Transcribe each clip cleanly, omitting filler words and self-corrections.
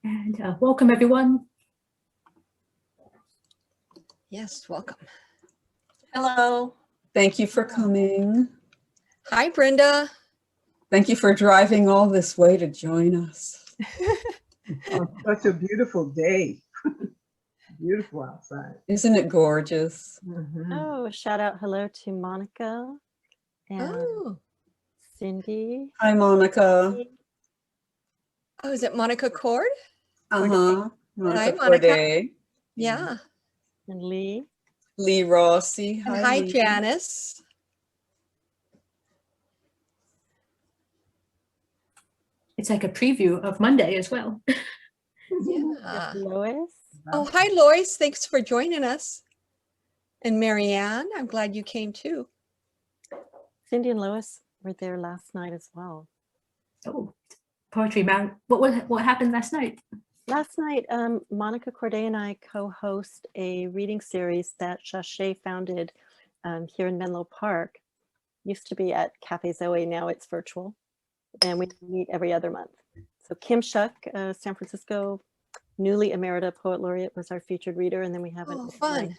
And welcome, everyone. Yes, welcome. Hello. Thank you for coming. Hi, Brenda. Thank you for driving all this way to join us. On such a beautiful day. Beautiful outside. Isn't it gorgeous? Oh, shout out hello to Monica and Cindy. Hi, Monica. Oh, is it Monica Cord? Uh-huh. Hi, Monica Monica. Corday. Yeah. And Lee. Lee Rossi. And hi, Lee. Janice. It's like a preview of Monday as well. Yeah. Lois. Oh, hi, Lois. Thanks for joining us. And Marianne, I'm glad you came too. Cindy and Lois were there last night as well. Oh, poetry man. What happened last night? Last night, Monica Corday and I co-host a reading series that Chaché founded here in Menlo Park. Used to be at Cafe Zoe, now it's virtual. And we meet every other month. So Kim Shuck, San Francisco, newly emerita poet laureate, was our featured reader. And then we have Oh, fun.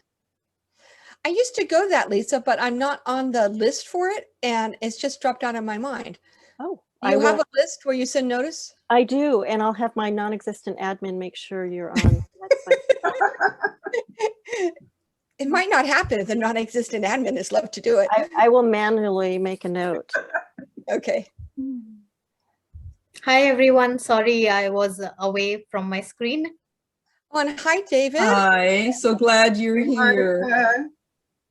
I used to go to that, Lisa, but I'm not on the list for it. And it's just dropped out of my mind. Oh, you have a list where you send notice? I do. And I'll have my non-existent admin make sure you're on. It might not happen if the non-existent admin is left to do it. I will manually make a note. Okay. Hi, everyone. Sorry, I was away from my screen. Oh, and hi, David. Hi, so glad you're here.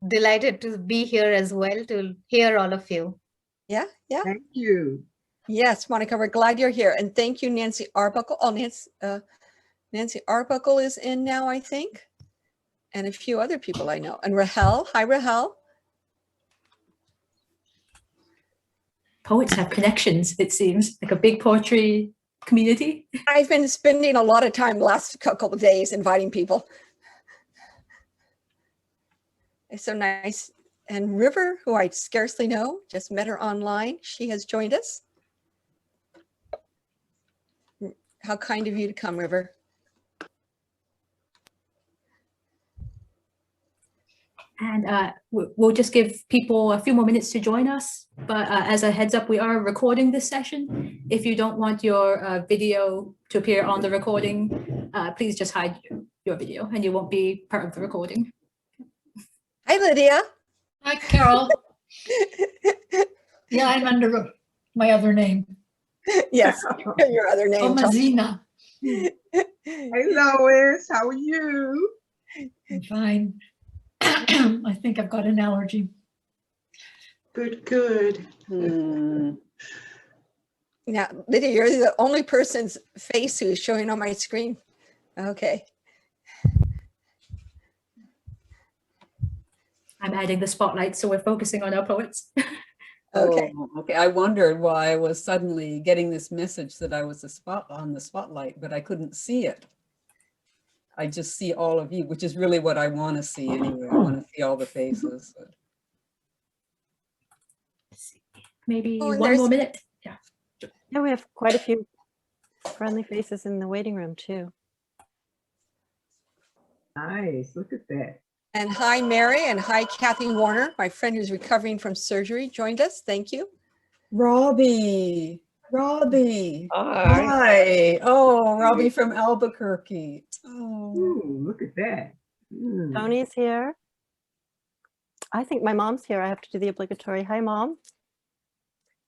Delighted to be here as well, to hear all of you. Yeah, yeah. Thank you. Yes, Monica, we're glad you're here. And thank you, Nancy Arbuckle. Oh, Nancy Arbuckle is in now, I think. And a few other people I know. And Rahel. Hi, Rahel. Poets have connections, it seems, like a big poetry community. I've been spending a lot of time the last couple of days inviting people. It's so nice. And River, who I scarcely know, just met her online. She has joined us. How kind of you to come, River. And we'll just give people a few more minutes to join us. But as a heads up, we are recording this session. If you don't want your video to appear on the recording, please just hide your video and you won't be part of the recording. Hi, Lydia. Hi, Carol. Yeah, I'm under my other name. Yes, your other name. Omazina. Hey, Lois. How are you? I'm fine. I think I've got an allergy. Good, good. Now, Lydia, you're the only person's face who's showing on my screen. Okay. I'm adding the spotlight, so we're focusing on our poets. Okay. Oh, okay. I wondered why I was suddenly getting this message that I was on the spotlight, but I couldn't see it. I just see all of you, which is really what I want to see anyway. I want to see all the faces. Maybe Oh, one more minute. Yeah. Yeah, we have quite a few friendly faces in the waiting room too. Nice. Look at that. And hi, Mary, and hi, Kathy Warner, my friend who's recovering from surgery, joined us. Thank you. Robbie. Hi. Oh, Robbie from Albuquerque. Oh, Ooh, look at that. Tony's here. I think my mom's here. I have to do the obligatory. Hi, Mom.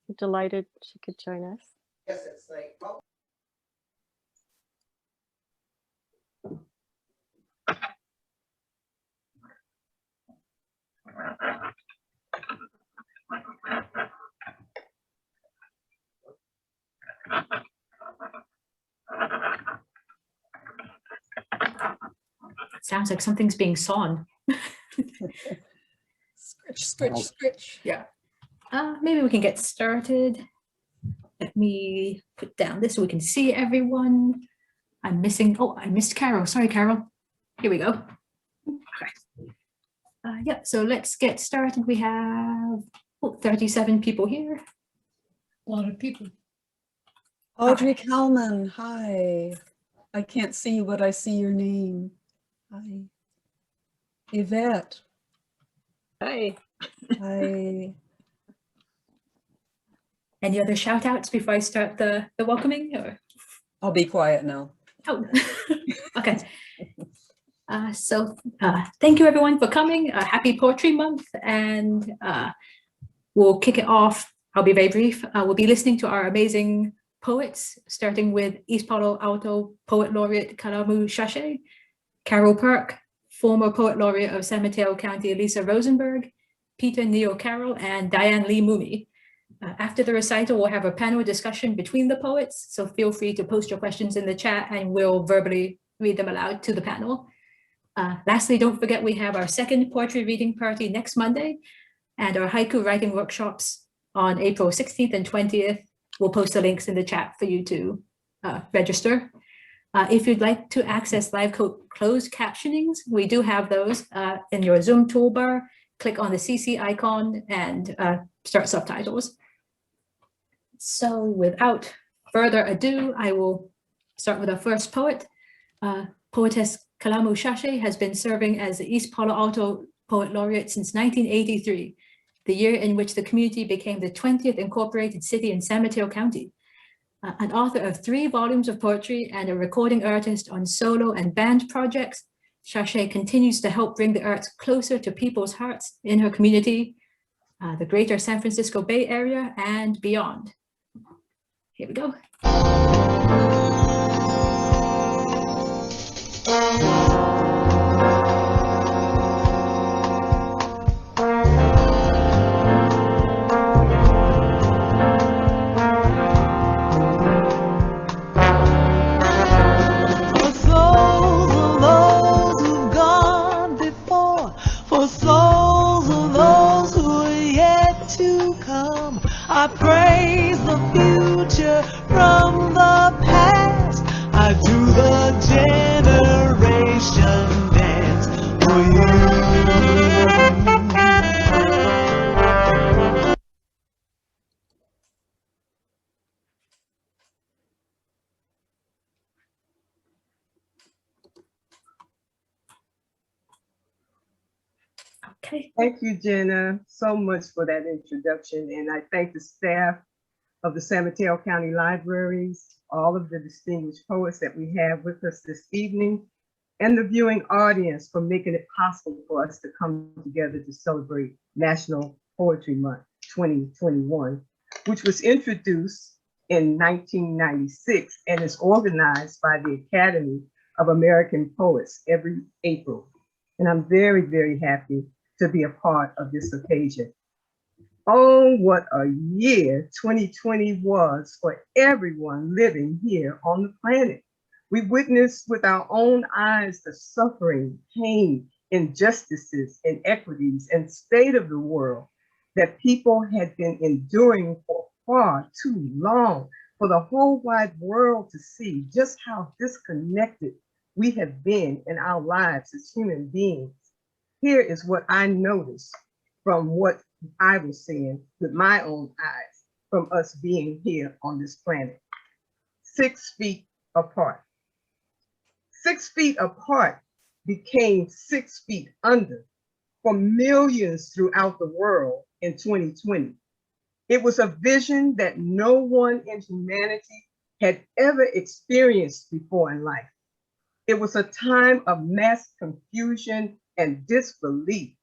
I'm delighted she could join us. Yes, it's like, oh. Sounds like something's being sawn. Scritch. Yeah. Maybe we can get started. Let me put down this so we can see everyone. I'm missing, oh, I missed Carol. Sorry, Carol. Here we go. Okay. Yeah, so let's get started. We have 37 people here. A lot of people. Audrey Kalman. Hi. I can't see you, but I see your name. Hi. Yvette. Hi. Hi. Any other shout outs before I start the welcoming? Or? I'll be quiet now. Oh, okay. Thank you everyone for coming. Happy Poetry Month, and we'll kick it off. I'll be very brief. We'll be listening to our amazing poets, starting with East Palo Alto Poet Laureate Kalamu Chaché, Carroll Park, former Poet Laureate of San Mateo County Elisa Rosenberg, Peter Neo Carroll, and Diane Lee Moomey. After the recital, we'll have a panel discussion between the poets, so feel free to post your questions in the chat and we'll verbally read them aloud to the panel. Lastly, don't forget we have our second poetry reading party next Monday and our haiku writing workshops on April 16th and 20th. We'll post the links in the chat for you to register. If you'd like to access live closed captionings, we do have those in your Zoom toolbar. Click on the CC icon and start subtitles. So without further ado, I will start with our first poet. Poetess Kalamu Chaché has been serving as the East Palo Alto Poet Laureate since 1983, the year in which the community became the 20th incorporated city in San Mateo County. An author of 3 volumes of poetry and a recording artist on solo and band projects, Chaché continues to help bring the arts closer to people's hearts in her community, the greater San Francisco Bay Area and beyond. Here we go. I praise the future from the past. I do the generation dance for you. Okay. Thank you, Jenna, so much for that introduction. And I thank the staff of the San Mateo County Libraries, all of the distinguished poets that we have with us this evening, and the viewing audience for making it possible for us to come together to celebrate National Poetry Month 2021, which was introduced in 1996 and is organized by the Academy of American Poets every April. And I'm very, very happy to be a part of this occasion. Oh, what a year 2020 was for everyone living here on the planet. We witnessed with our own eyes the suffering, pain, injustices, inequities, and state of the world that people had been enduring for far too long, for the whole wide world to see just how disconnected we have been in our lives as human beings. Here is what I noticed from what I was seeing with my own eyes from us being here on this planet. 6 feet apart. 6 feet apart became 6 feet under for millions throughout the world in 2020. It was a vision that no one in humanity had ever experienced before in life. It was a time of mass confusion and disbelief.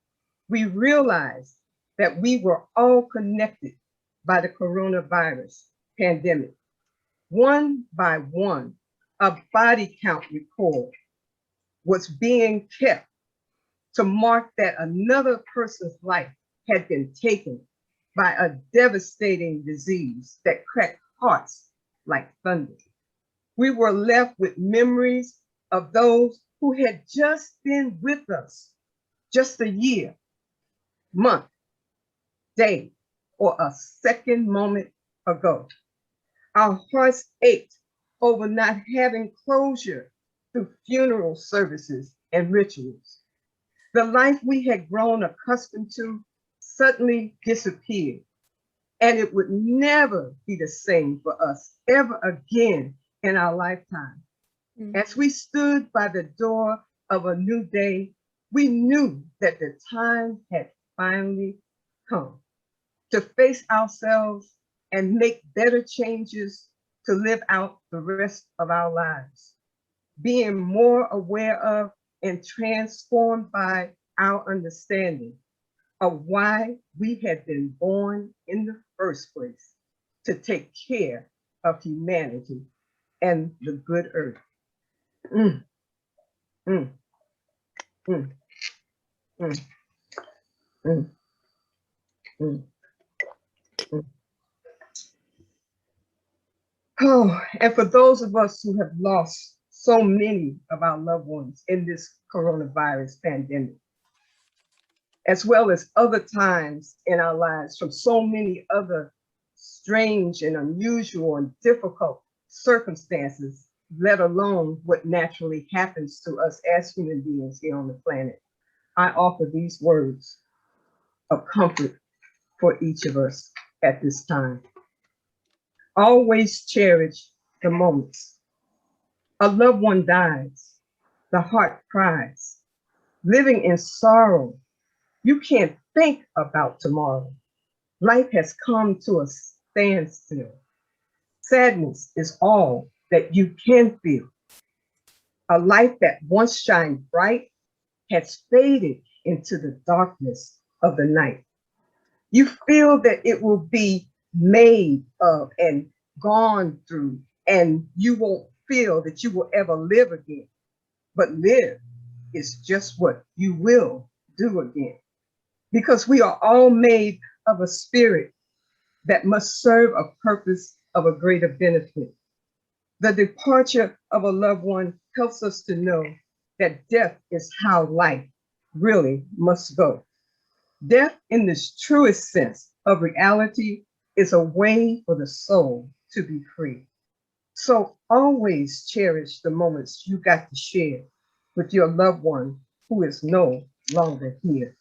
We realized that we were all connected by the coronavirus pandemic. One by one, a body count record was being kept to mark that another person's life had been taken by a devastating disease that cracked hearts like thunder. We were left with memories of those who had just been with us just a year, month, day, or a second moment ago. Our hearts ached over not having closure through funeral services and rituals. The life we had grown accustomed to suddenly disappeared, and it would never be the same for us ever again in our lifetime. As we stood by the door of a new day, we knew that the time had finally come to face ourselves and make better changes to live out the rest of our lives, being more aware of and transformed by our understanding of why we had been born in the first place, to take care of humanity and the good earth. Mm, mm, mm, mm, mm, mm, mm. Oh, and for those of us who have lost so many of our loved ones in this coronavirus pandemic, as well as other times in our lives from so many other strange and unusual and difficult circumstances, let alone what naturally happens to us as human beings here on the planet, I offer these words of comfort for each of us at this time. Always cherish the moments. A loved one dies, the heart cries. Living in sorrow, you can't think about tomorrow. Life has come to a standstill. Sadness is all that you can feel. A life that once shined bright has faded into the darkness of the night. You feel that it will be made of and gone through, and you won't feel that you will ever live again. But live is just what you will do again, because we are all made of a spirit that must serve a purpose of a greater benefit. The departure of a loved one helps us to know that death is how life really must go. Death, in this truest sense of reality, is a way for the soul to be free. So always cherish the moments you got to share with your loved one who is no longer here.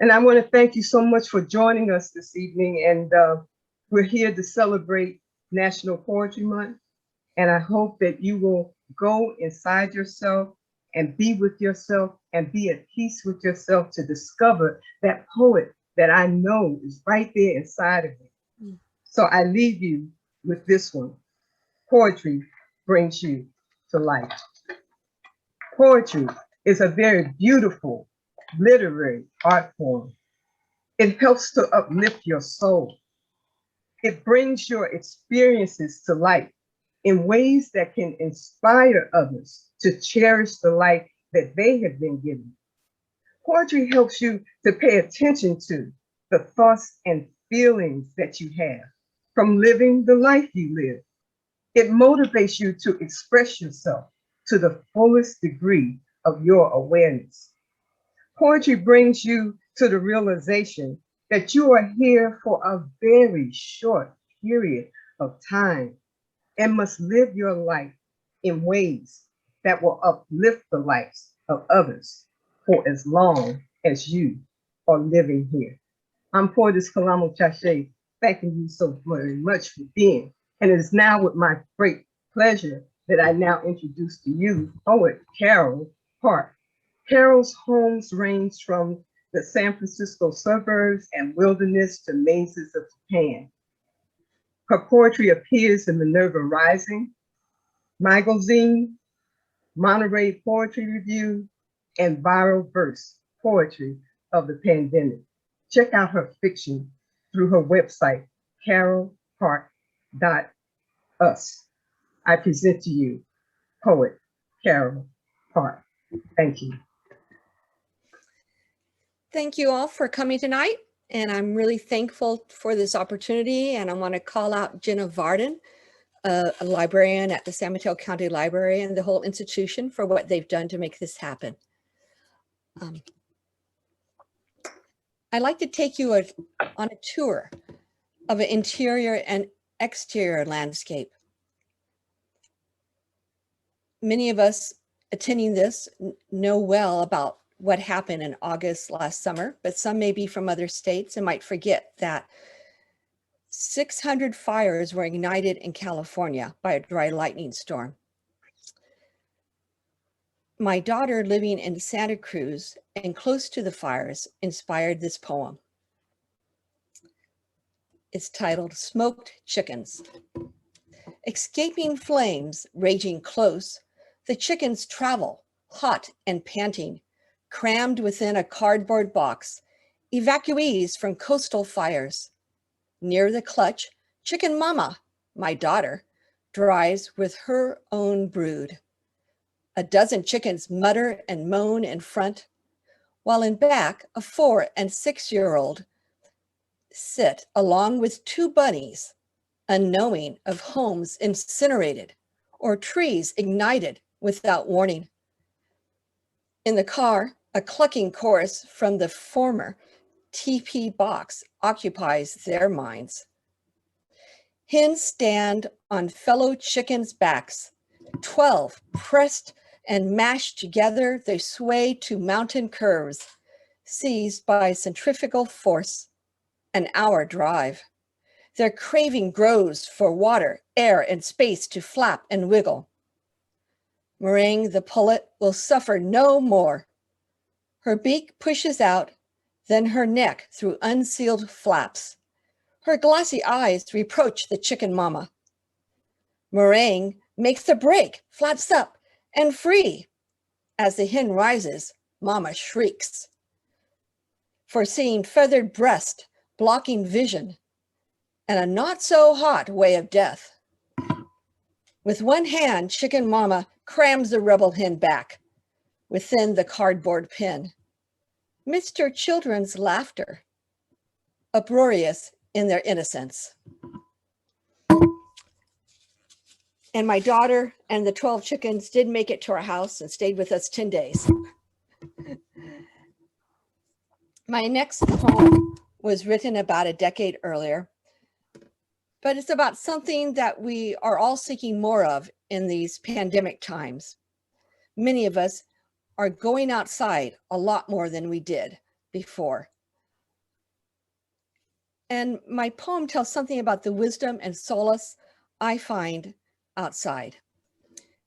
And I want to thank you so much for joining us this evening. And we're here to celebrate National Poetry Month. And I hope that you will go inside yourself and be with yourself and be at peace with yourself to discover that poet that I know is right there inside of you. So I leave you with this one. Poetry brings you to life. Poetry is a very beautiful literary art form. It helps to uplift your soul. It brings your experiences to life in ways that can inspire others to cherish the life that they have been given. Poetry helps you to pay attention to the thoughts and feelings that you have from living the life you live. It motivates you to express yourself to the fullest degree of your awareness. Poetry brings you to the realization that you are here for a very short period of time and must live your life in ways that will uplift the lives of others for as long as you are living here. I'm Poetess Kalamu Chaché, thanking you so very much for being. And it is now with my great pleasure that I now introduce to you poet Carroll Park. Carroll's homes range from the San Francisco suburbs and wilderness to mazes of Japan. Her poetry appears in Minerva Rising, Magazine, Monterey Poetry Review, and Viral Verse, Poetry of the Pandemic. Check out her fiction through her website, carrollpark.us. I present to you poet Carroll Park. Thank you. Thank you all for coming tonight. And I'm really thankful for this opportunity. And I want to call out Jenna Varden, a librarian at the San Mateo County Library, and the whole institution for what they've done to make this happen. I'd like to take you on a tour of an interior and exterior landscape. Many of us attending this know well about what happened in August last summer, but some may be from other states and might forget that 600 fires were ignited in California by a dry lightning storm. My daughter living in Santa Cruz and close to the fires inspired this poem. It's titled Smoked Chickens. Escaping flames raging close, the chickens travel, hot and panting, crammed within a cardboard box, evacuees from coastal fires. Near the clutch, chicken mama, my daughter, drives with her own brood. A dozen chickens mutter and moan in front, while in back, a 4- and 6-year-old sit along with 2 bunnies, unknowing of homes incinerated or trees ignited without warning. In the car, a clucking chorus from the former TP box occupies their minds. Hens stand on fellow chickens' backs. 12 pressed and mashed together, they sway to mountain curves, seized by centrifugal force, an hour drive. Their craving grows for water, air, and space to flap and wiggle. Meringue the pullet will suffer no more. Her beak pushes out, then her neck through unsealed flaps. Her glassy eyes reproach the chicken mama. Meringue makes a break, flaps up, and free. As the hen rises, mama shrieks. Foreseeing feathered breast, blocking vision, and a not so hot way of death. With one hand, chicken mama crams the rebel hen back within the cardboard pen. Midst her children's laughter, uproarious in their innocence. And my daughter and the 12 chickens did make it to our house and stayed with us 10 days. My next poem was written about a decade earlier, but it's about something that we are all seeking more of in these pandemic times. Many of us are going outside a lot more than we did before. And my poem tells something about the wisdom and solace I find outside.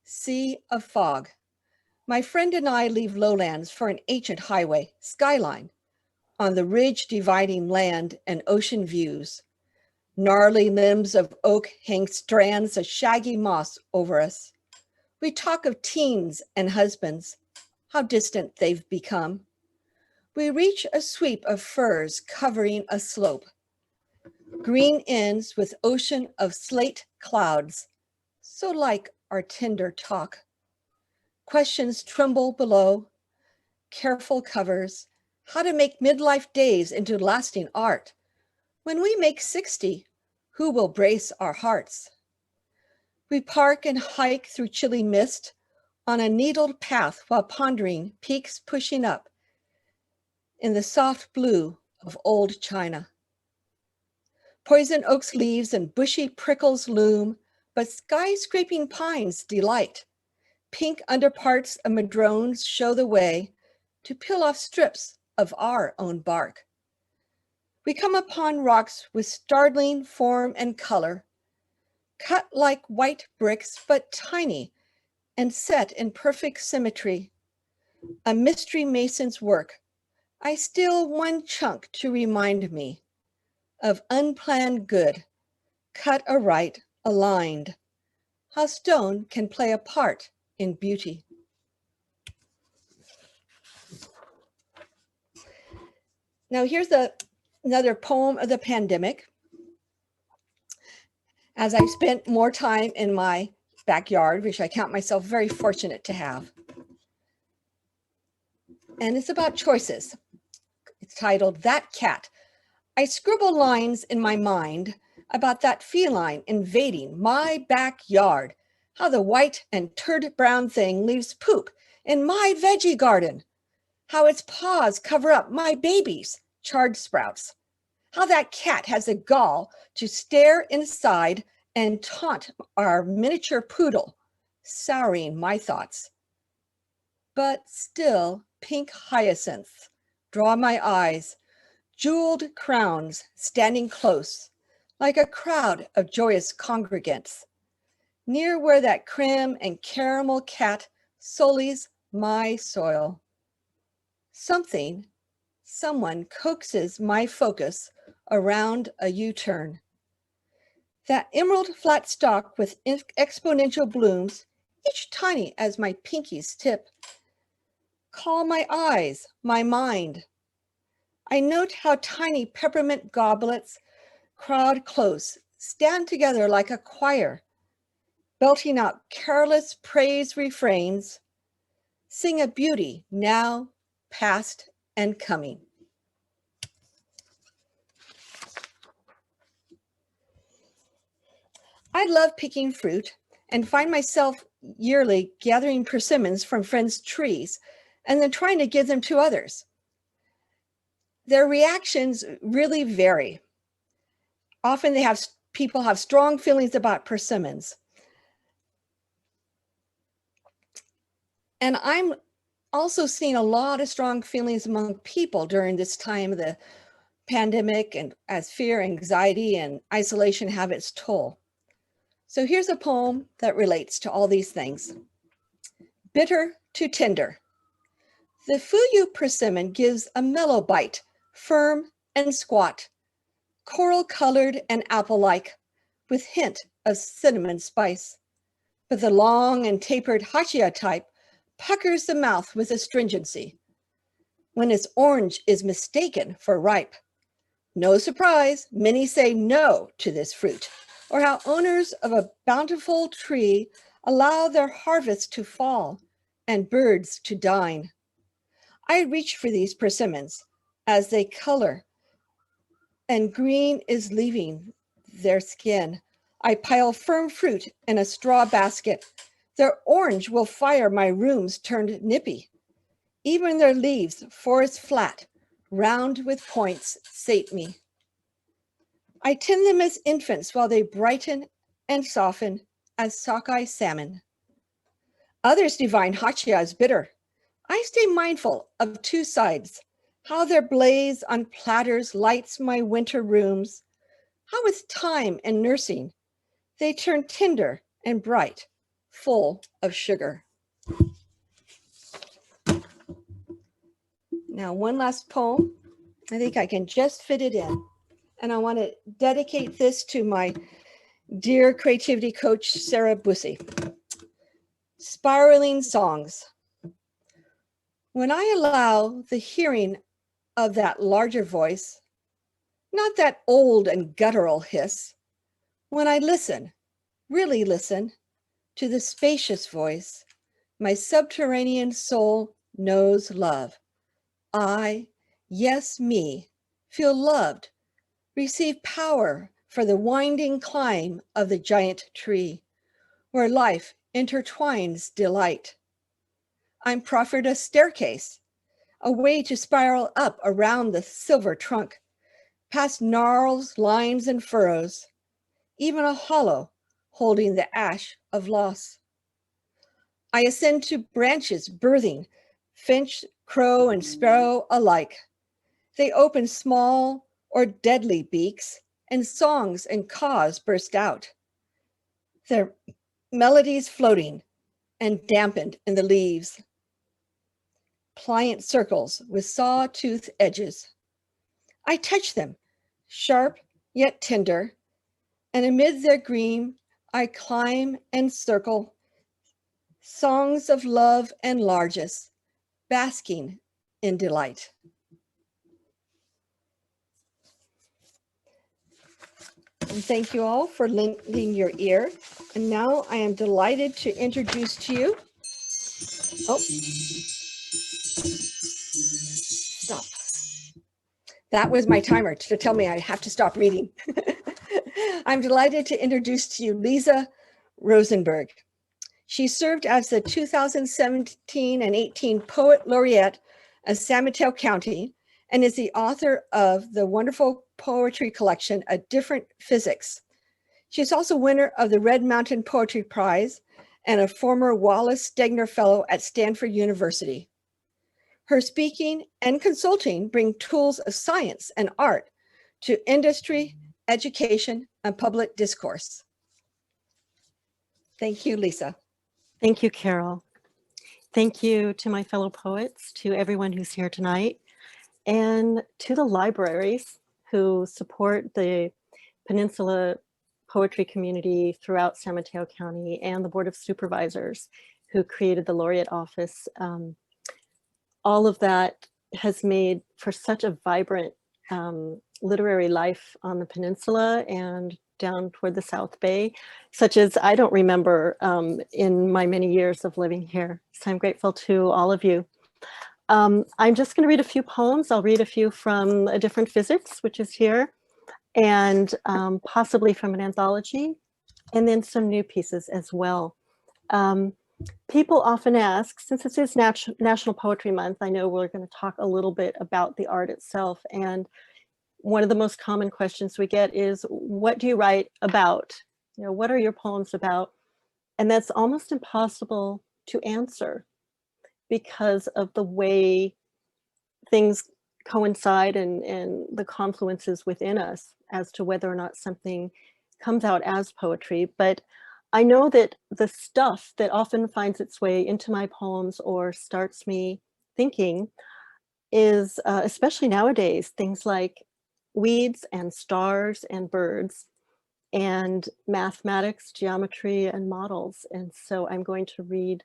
Sea of fog. My friend and I leave lowlands for an ancient highway, skyline, on the ridge dividing land and ocean views. Gnarly limbs of oak hang strands of shaggy moss over us. We talk of teens and husbands, how distant they've become. We reach a sweep of firs covering a slope. Green ends with ocean of slate clouds, so like our tender talk. Questions tremble below, careful covers, how to make midlife days into lasting art. When we make 60, who will brace our hearts? We park and hike through chilly mist on a needled path while pondering peaks pushing up in the soft blue of old China. Poison oak's leaves and bushy prickles loom, but skyscraping pines delight. Pink underparts of madrones show the way to peel off strips of our own bark. We come upon rocks with startling form and color, cut like white bricks, but tiny and set in perfect symmetry. A mystery mason's work. I steal one chunk to remind me of unplanned good, cut aright, aligned, how stone can play a part in beauty. Now here's another poem of the pandemic. As I spent more time in my backyard, which I count myself very fortunate to have. And it's about choices. It's titled, That Cat. I scribble lines in my mind about that feline invading my backyard, how the white and turd brown thing leaves poop in my veggie garden, how its paws cover up my baby's chard sprouts, how that cat has the gall to stare inside and taunt our miniature poodle, souring my thoughts. But still, pink hyacinths draw my eyes, jeweled crowns standing close, like a crowd of joyous congregants, near where that creme and caramel cat sullies my soil. Someone coaxes my focus around a U-turn. That emerald flat stalk with exponential blooms, each tiny as my pinky's tip, call my eyes, my mind. I note how tiny peppermint goblets crowd close, stand together like a choir, belting out careless praise refrains, sing a beauty now, past, and coming. I love picking fruit and find myself yearly gathering persimmons from friends' trees and then trying to give them to others. Their reactions really vary. Often people have strong feelings about persimmons. And I'm also seeing a lot of strong feelings among people during this time of the pandemic, and as fear, anxiety, and isolation have its toll. So here's a poem that relates to all these things. Bitter to tender. The Fuyu persimmon gives a mellow bite, firm and squat, coral-colored and apple-like, with hint of cinnamon spice. But the long and tapered hachia type puckers the mouth with astringency when its orange is mistaken for ripe. No surprise, many say no to this fruit, or how owners of a bountiful tree allow their harvest to fall and birds to dine. I reach for these persimmons as they color and green is leaving their skin. I pile firm fruit in a straw basket. Their orange will fire my rooms turned nippy. Even their leaves, forest flat, round with points, sate me. I tend them as infants while they brighten and soften as sockeye salmon. Others divine hachia as bitter. I stay mindful of two sides, how their blaze on platters lights my winter rooms, how with time and nursing, they turn tender and bright, full of sugar. Now, one last poem. I think I can just fit it in. And I want to dedicate this to my dear creativity coach, Sarah Bussey. Spiraling songs. When I allow the hearing of that larger voice, not that old and guttural hiss, when I listen, really listen, to the spacious voice, my subterranean soul knows love. I, yes, me, feel loved, receive power for the winding climb of the giant tree, where life intertwines delight. I'm proffered a staircase, a way to spiral up around the silver trunk, past gnarls, lines, and furrows, even a hollow holding the ash of loss. I ascend to branches birthing finch, crow, and sparrow alike. They open small or deadly beaks, and songs and caws burst out, their melodies floating and dampened in the leaves. Pliant circles with saw-tooth edges. I touch them, sharp yet tender, and amid their green, I climb and circle, songs of love and largesse, basking in delight. And thank you all for lending your ear. And now I am delighted to introduce to you, stop. That was my timer to tell me I have to stop reading. I'm delighted to introduce to you Lisa Rosenberg. She served as the 2017 and 18 Poet Laureate of San Mateo County and is the author of the wonderful poetry collection, A Different Physics. She is also winner of the Red Mountain Poetry Prize and a former Wallace Stegner Fellow at Stanford University. Her speaking and consulting bring tools of science and art to industry education, and public discourse. Thank you, Lisa. Thank you, Carol. Thank you to my fellow poets, to everyone who's here tonight, and to the libraries who support the Peninsula poetry community throughout San Mateo County, and the Board of Supervisors who created the Laureate office. All of that has made for such a vibrant literary life on the peninsula and down toward the South Bay, such as I don't remember in my many years of living here. So I'm grateful to all of you. I'm just going to read a few poems. I'll read a few from A Different Physics, which is here, and possibly from an anthology, and then some new pieces as well. People often ask, since this is National Poetry Month, I know we're going to talk a little bit about the art itself. And one of the most common questions we get is, what do you write about? You know, what are your poems about? And that's almost impossible to answer because of the way things coincide and the confluences within us as to whether or not something comes out as poetry. But I know that the stuff that often finds its way into my poems or starts me thinking is, especially nowadays, things like weeds and stars and birds and mathematics, geometry, and models. And so I'm going to read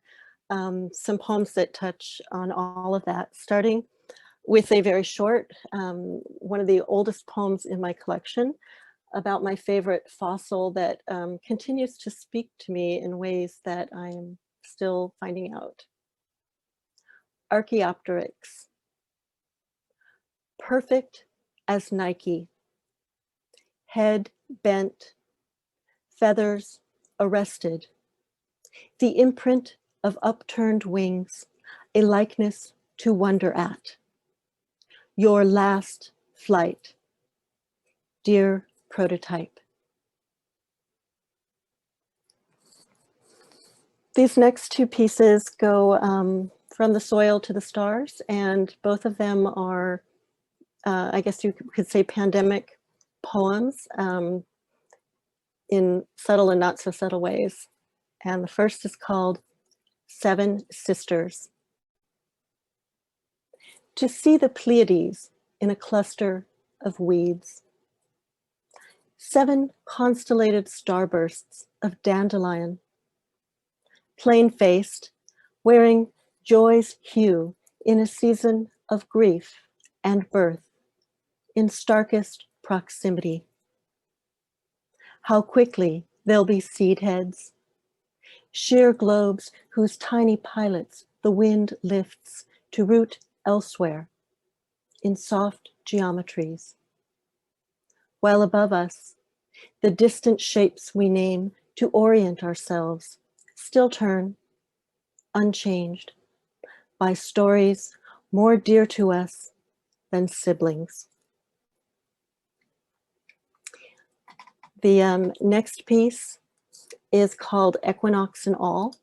some poems that touch on all of that, starting with a very short, one of the oldest poems in my collection, about my favorite fossil that continues to speak to me in ways that I'm still finding out. Archaeopteryx. Perfect as Nike. Head bent, feathers arrested. The imprint of upturned wings, a likeness to wonder at. Your last flight, dear prototype. These next two pieces go from the soil to the stars, and both of them are, I guess you could say, pandemic poems in subtle and not so subtle ways. And the first is called Seven Sisters. To see the Pleiades in a cluster of weeds. 7 constellated starbursts of dandelion. Plain-faced, wearing joy's hue in a season of grief and birth, in starkest proximity. How quickly they'll be seed heads, sheer globes whose tiny pilots the wind lifts to root elsewhere in soft geometries. While above us, the distant shapes we name to orient ourselves still turn, unchanged, by stories more dear to us than siblings. The next piece is called Equinox and All,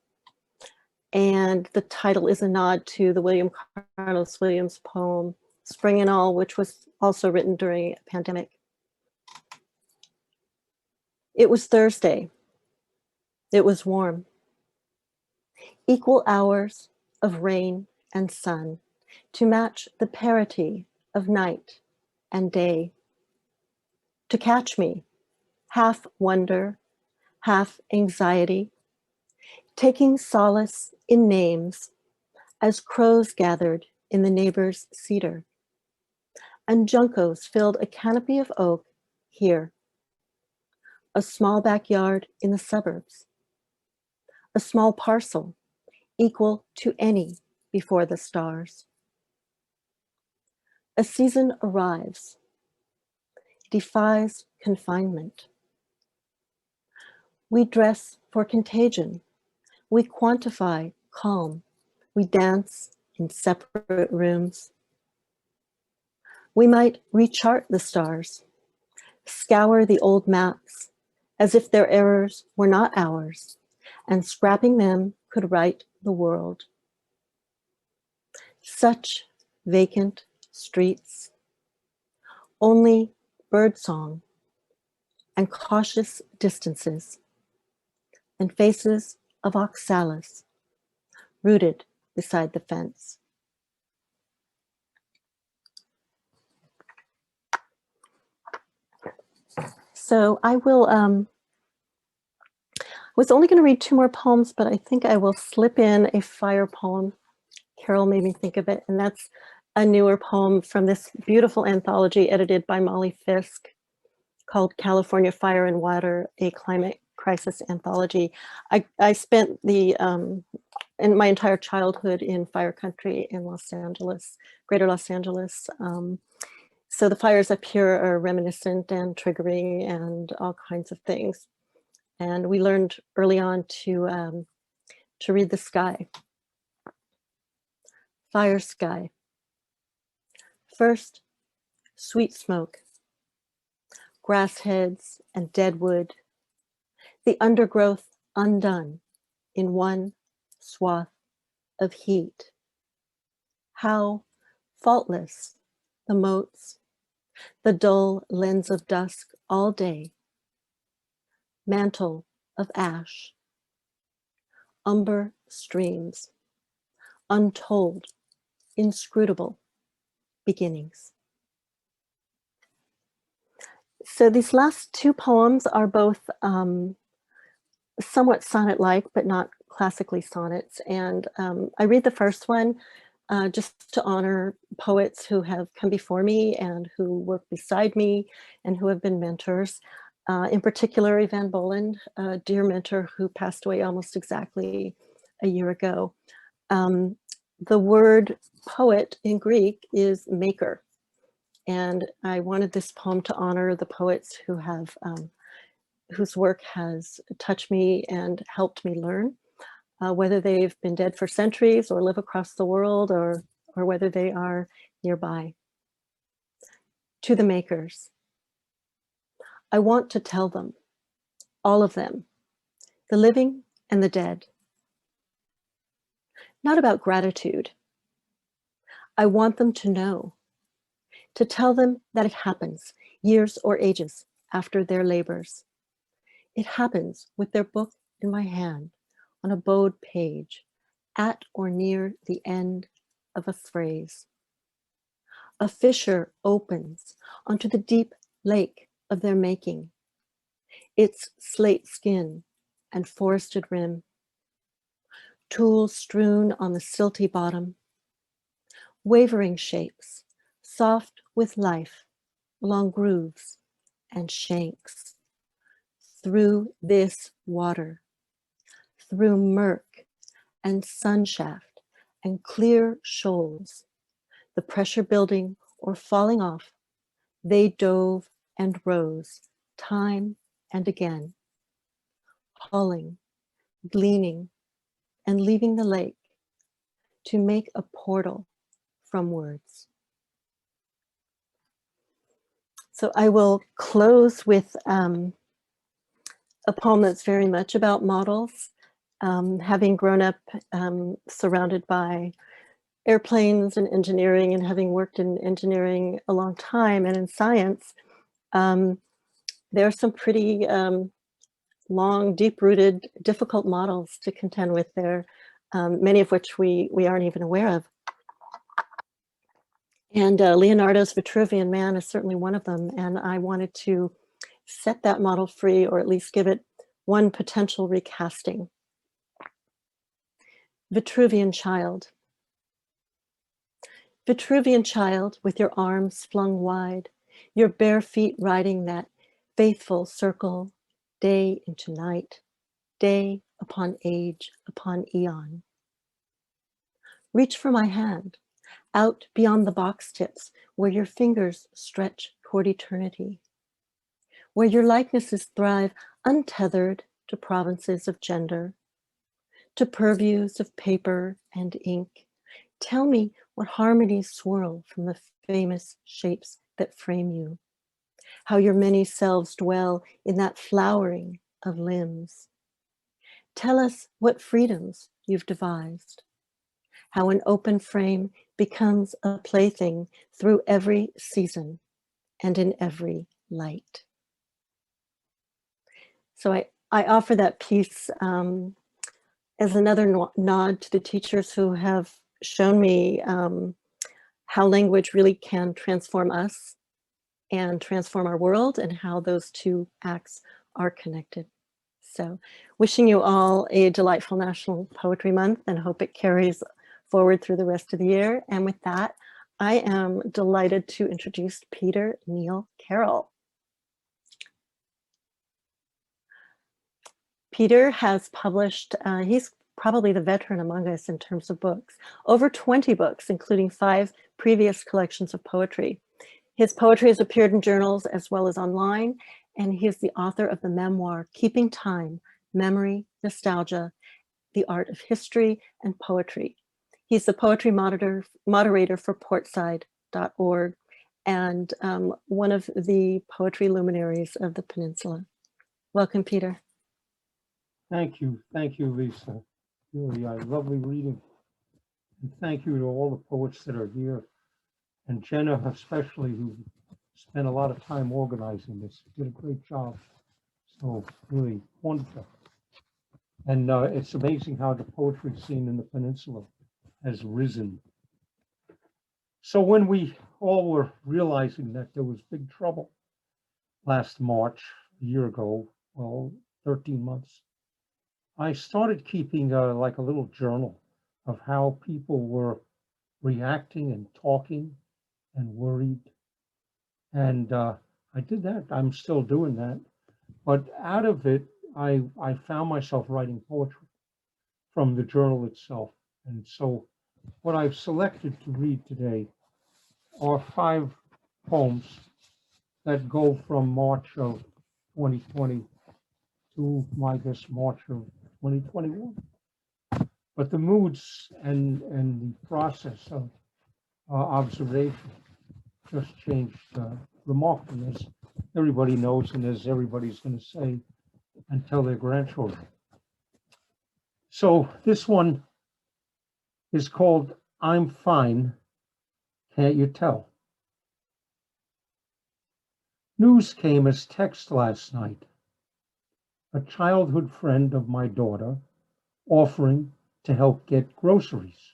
and the title is a nod to the William Carlos Williams poem, Spring and All, which was also written during a pandemic. It was Thursday. It was warm. Equal hours of rain and sun to match the parity of night and day. To catch me, half wonder, half anxiety, taking solace in names as crows gathered in the neighbor's cedar. And juncos filled a canopy of oak here. A small backyard in the suburbs. A small parcel equal to any before the stars. A season arrives, defies confinement. We dress for contagion. We quantify calm. We dance in separate rooms. We might rechart the stars, scour the old maps as if their errors were not ours, and scrapping them could right the world. Such vacant streets, only birdsong, and cautious distances, and faces of oxalis rooted beside the fence. So I was only going to read 2 more poems, but I think I will slip in a fire poem. Carroll made me think of it, and that's a newer poem from this beautiful anthology edited by Molly Fisk called California Fire and Water, a Climate Crisis Anthology. I spent in my entire childhood in fire country in Los Angeles, greater Los Angeles. So the fires up here are reminiscent and triggering and all kinds of things. And we learned early on to read the sky. Fire sky. First, sweet smoke, grass heads and dead wood, the undergrowth undone in one swath of heat. How faultless the motes, the dull lens of dusk all day, mantle of ash, umber streams, untold, inscrutable beginnings. So these last 2 poems are both somewhat sonnet-like, but not classically sonnets. And I read the first one just to honor poets who have come before me and who work beside me and who have been mentors. In particular, Ivan Boland, a dear mentor who passed away almost exactly a year ago. The word poet in Greek is maker. And I wanted this poem to honor the poets who have, whose work has touched me and helped me learn, whether they've been dead for centuries or live across the world or whether they are nearby. To the makers, I want to tell them, all of them, the living and the dead, not about gratitude. I want them to know, to tell them that it happens years or ages after their labors. It happens with their book in my hand on a bowed page at or near the end of a phrase. A fissure opens onto the deep lake of their making, its slate skin and forested rim, tools strewn on the silty bottom, wavering shapes, soft with life, along grooves and shanks. Through this water, through murk and sunshaft and clear shoals, the pressure building or falling off, they dove and rose time and again, hauling, gleaning, and leaving the lake to make a portal from words. So I will close with a poem that's very much about models. Having grown up surrounded by airplanes and engineering and having worked in engineering a long time and in science, there are some pretty long, deep-rooted, difficult models to contend with there, many of which we aren't even aware of. And Leonardo's Vitruvian Man is certainly one of them. And I wanted to set that model free, or at least give it one potential recasting. Vitruvian child. Vitruvian child, with your arms flung wide, your bare feet riding that faithful circle, day into night, day upon age upon eon. Reach for my hand, out beyond the box tips, where your fingers stretch toward eternity, where your likenesses thrive untethered to provinces of gender, to purviews of paper and ink. Tell me what harmonies swirl from the famous shapes that frame you, how your many selves dwell in that flowering of limbs. Tell us what freedoms you've devised, how an open frame becomes a plaything through every season and in every light. So I offer that piece as another nod to the teachers who have shown me how language really can transform us and transform our world, and how those two acts are connected. So wishing you all a delightful National Poetry Month, and hope it carries forward through the rest of the year. And with that, I am delighted to introduce Peter Neal Carroll. Peter has published, he's probably the veteran among us in terms of books, over 20 books, including 5 previous collections of poetry. His poetry has appeared in journals as well as online, and he is the author of the memoir, Keeping Time, Memory, Nostalgia, the Art of History and Poetry. He's the poetry moderator for portside.org, and one of the poetry luminaries of the peninsula. Welcome, Peter. Thank you, Lisa. Really, lovely reading. And thank you to all the poets that are here, and Jenna especially, who spent a lot of time organizing this. Did a great job. So really wonderful. And it's amazing how the poetry scene in the peninsula has risen. So when we all were realizing that there was big trouble last March, a year ago, well, 13 months, I started keeping like a little journal of how people were reacting and talking and worried. And I did that. I'm still doing that. But out of it, I found myself writing poetry from the journal itself. And so what I've selected to read today are 5 poems that go from March of 2020 to, I guess, March of 2021. But the moods and the process of observation just changed remarkably, as everybody knows, and as everybody's going to say and tell their grandchildren. So this one is called I'm Fine, Can't You Tell? News came as text last night. A childhood friend of my daughter offering to help get groceries,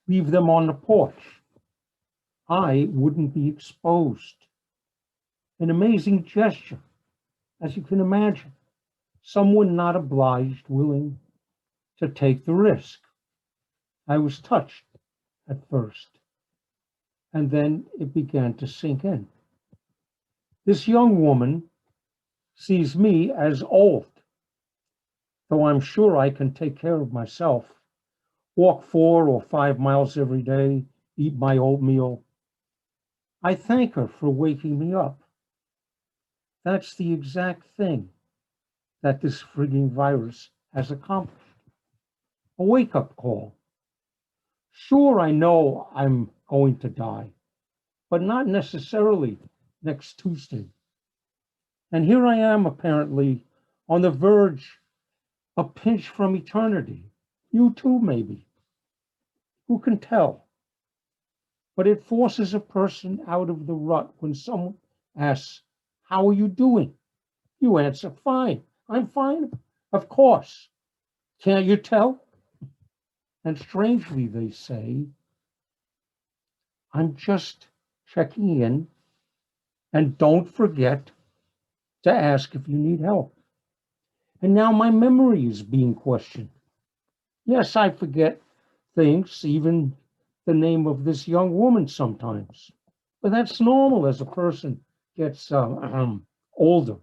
leave them on the porch. I wouldn't be exposed. An amazing gesture, as you can imagine. Someone not obliged, willing to take the risk. I was touched at first, and then it began to sink in. This young woman sees me as old, though I'm sure I can take care of myself, walk 4 or 5 miles every day, eat my oatmeal. I thank her for waking me up. That's the exact thing that this frigging virus has accomplished. A wake-up call. Sure, I know I'm going to die, but not necessarily next Tuesday. And here I am, apparently, on the verge, a pinch from eternity. You too, maybe. Who can tell? But it forces a person out of the rut when someone asks, how are you doing? You answer, fine. I'm fine. Of course. Can't you tell? And strangely, they say, I'm just checking in, and don't forget to ask if you need help. And now my memory is being questioned. Yes, I forget things, even the name of this young woman sometimes. But that's normal as a person gets older.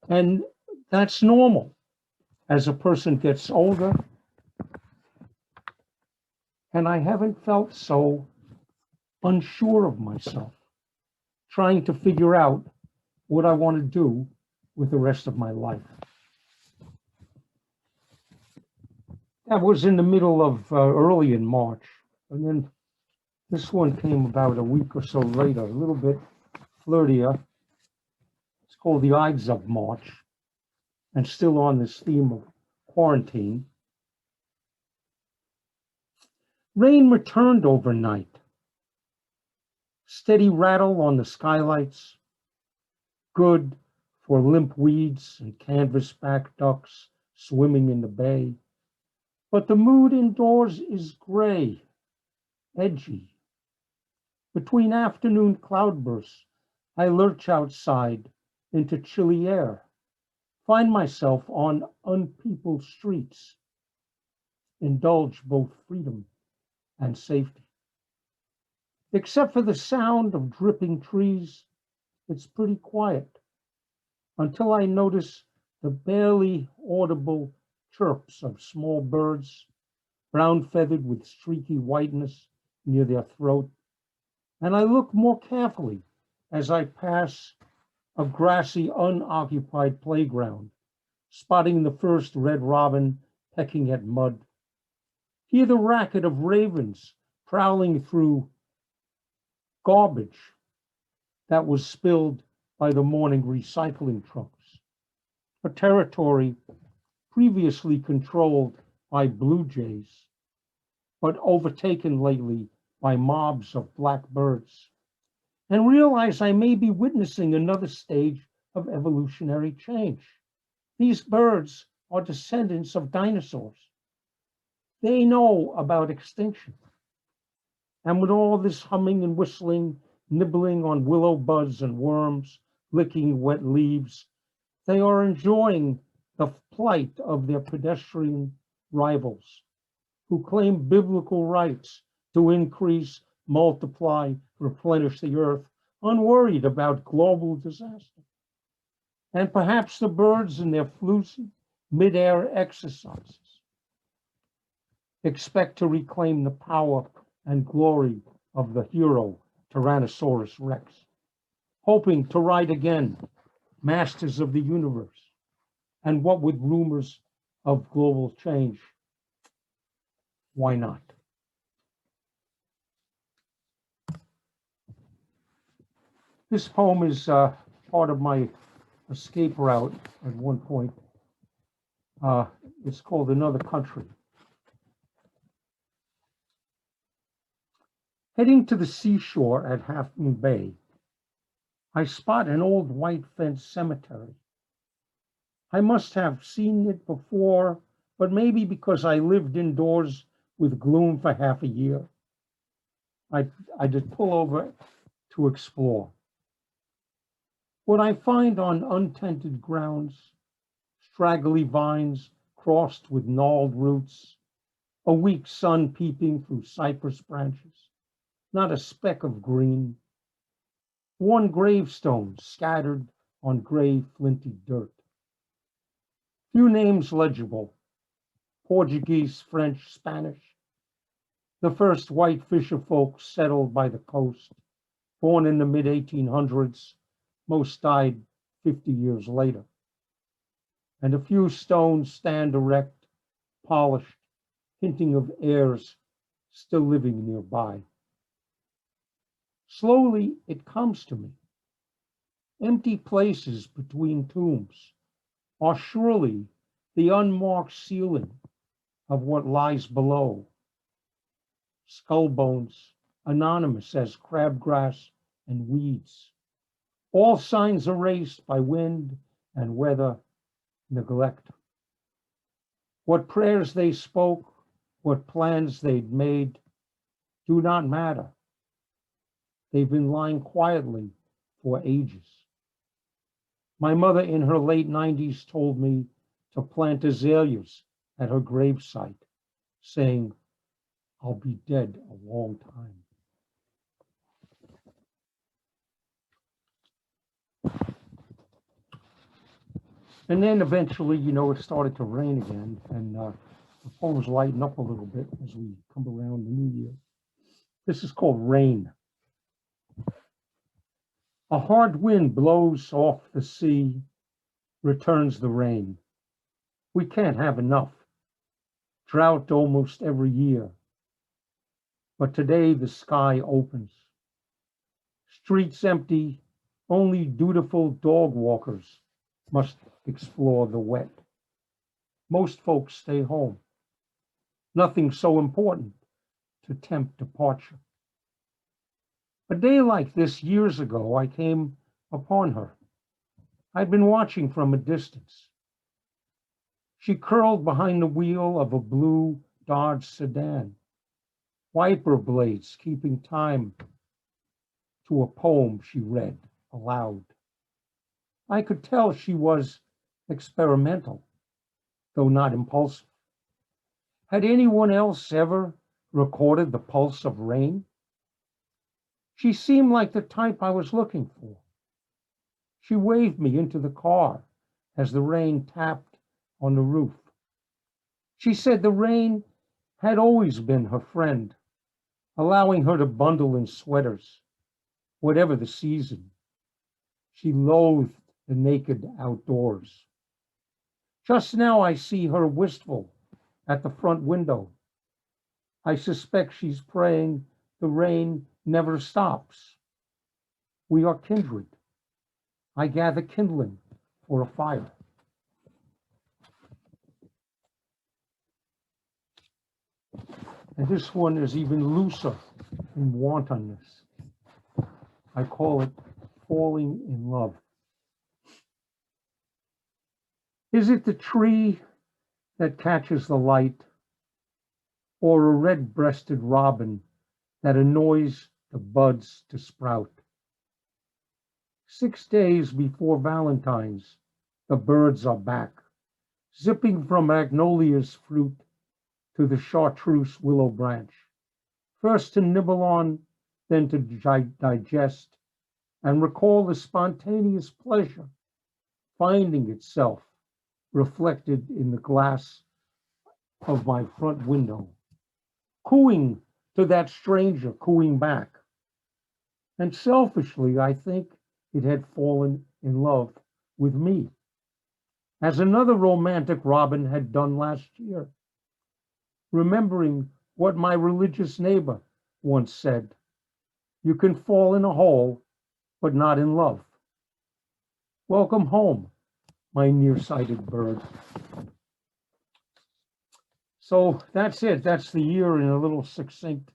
And that's normal as a person gets older. And I haven't felt so unsure of myself, trying to figure out what I want to do with the rest of my life. That was in the middle of early in March. And then this one came about a week or so later, a little bit flirtier. It's called The Ides of March, and still on this theme of quarantine. Rain returned overnight. Steady rattle on the skylights. Good, for limp weeds and canvas-back ducks swimming in the bay. But the mood indoors is gray, edgy. Between afternoon cloudbursts, I lurch outside into chilly air, find myself on unpeopled streets, indulge both freedom and safety. Except for the sound of dripping trees, it's pretty quiet until I notice the barely audible chirps of small birds, brown feathered with streaky whiteness near their throat. And I look more carefully as I pass a grassy, unoccupied playground, spotting the first red robin pecking at mud. Hear the racket of ravens prowling through garbage that was spilled by the morning recycling trucks, a territory previously controlled by blue jays, but overtaken lately by mobs of black birds, and realize I may be witnessing another stage of evolutionary change. These birds are descendants of dinosaurs. They know about extinction. And with all this humming and whistling, nibbling on willow buds and worms, licking wet leaves, they are enjoying the plight of their pedestrian rivals, who claim biblical rights to increase, multiply, replenish the earth, unworried about global disaster. And perhaps the birds in their flucy mid-air exercises expect to reclaim the power and glory of the hero Tyrannosaurus Rex, hoping to ride again, masters of the universe. And what with rumors of global change, why not? This poem is part of my escape route at one point. It's called Another Country. Heading to the seashore at Half Moon Bay, I spot an old white fenced cemetery. I must have seen it before, but maybe because I lived indoors with gloom for half a year, I just pull over to explore. What I find on untended grounds, straggly vines crossed with gnarled roots, a weak sun peeping through cypress branches, not a speck of green, one gravestone scattered on gray flinty dirt. Few names legible, Portuguese, French, Spanish. The first white fisher folk settled by the coast, born in the mid-1800s, most died 50 years later. And a few stones stand erect, polished, hinting of heirs still living nearby. Slowly, it comes to me. Empty places between tombs are surely the unmarked ceiling of what lies below. Skull bones, anonymous as crabgrass and weeds. All signs erased by wind and weather, neglect. What prayers they spoke, what plans they'd made, do not matter. They've been lying quietly for ages. My mother in her late 90s told me to plant azaleas at her gravesite, saying, I'll be dead a long time. And then eventually, it started to rain again, and the poems lighten up a little bit as we come around the new year. This is called Rain. A hard wind blows off the sea, returns the rain. We can't have enough. Drought almost every year. But today the sky opens. Streets empty, only dutiful dog walkers must explore the wet. Most folks stay home. Nothing so important to tempt departure. A day like this years ago, I came upon her, I'd been watching from a distance. She curled behind the wheel of a blue Dodge sedan, wiper blades keeping time to a poem she read aloud. I could tell she was experimental, though not impulsive. Had anyone else ever recorded the pulse of rain? She seemed like the type I was looking for. She waved me into the car as the rain tapped on the roof. She said the rain had always been her friend, allowing her to bundle in sweaters, whatever the season. She loathed the naked outdoors. Just now I see her wistful at the front window. I suspect she's praying the rain never stops. We are kindred. I gather kindling for a fire. And this one is even looser in wantonness. I call it falling in love. Is it the tree that catches the light, or a red-breasted robin that annoys the buds to sprout? 6 days before Valentine's, the birds are back, zipping from magnolia's fruit to the chartreuse willow branch, first to nibble on, then to digest, and recall the spontaneous pleasure finding itself reflected in the glass of my front window, cooing to that stranger cooing back. And selfishly, I think it had fallen in love with me, as another romantic robin had done last year, remembering what my religious neighbor once said: you can fall in a hole, but not in love. Welcome home, my nearsighted bird. So that's it. That's the year in a little succinct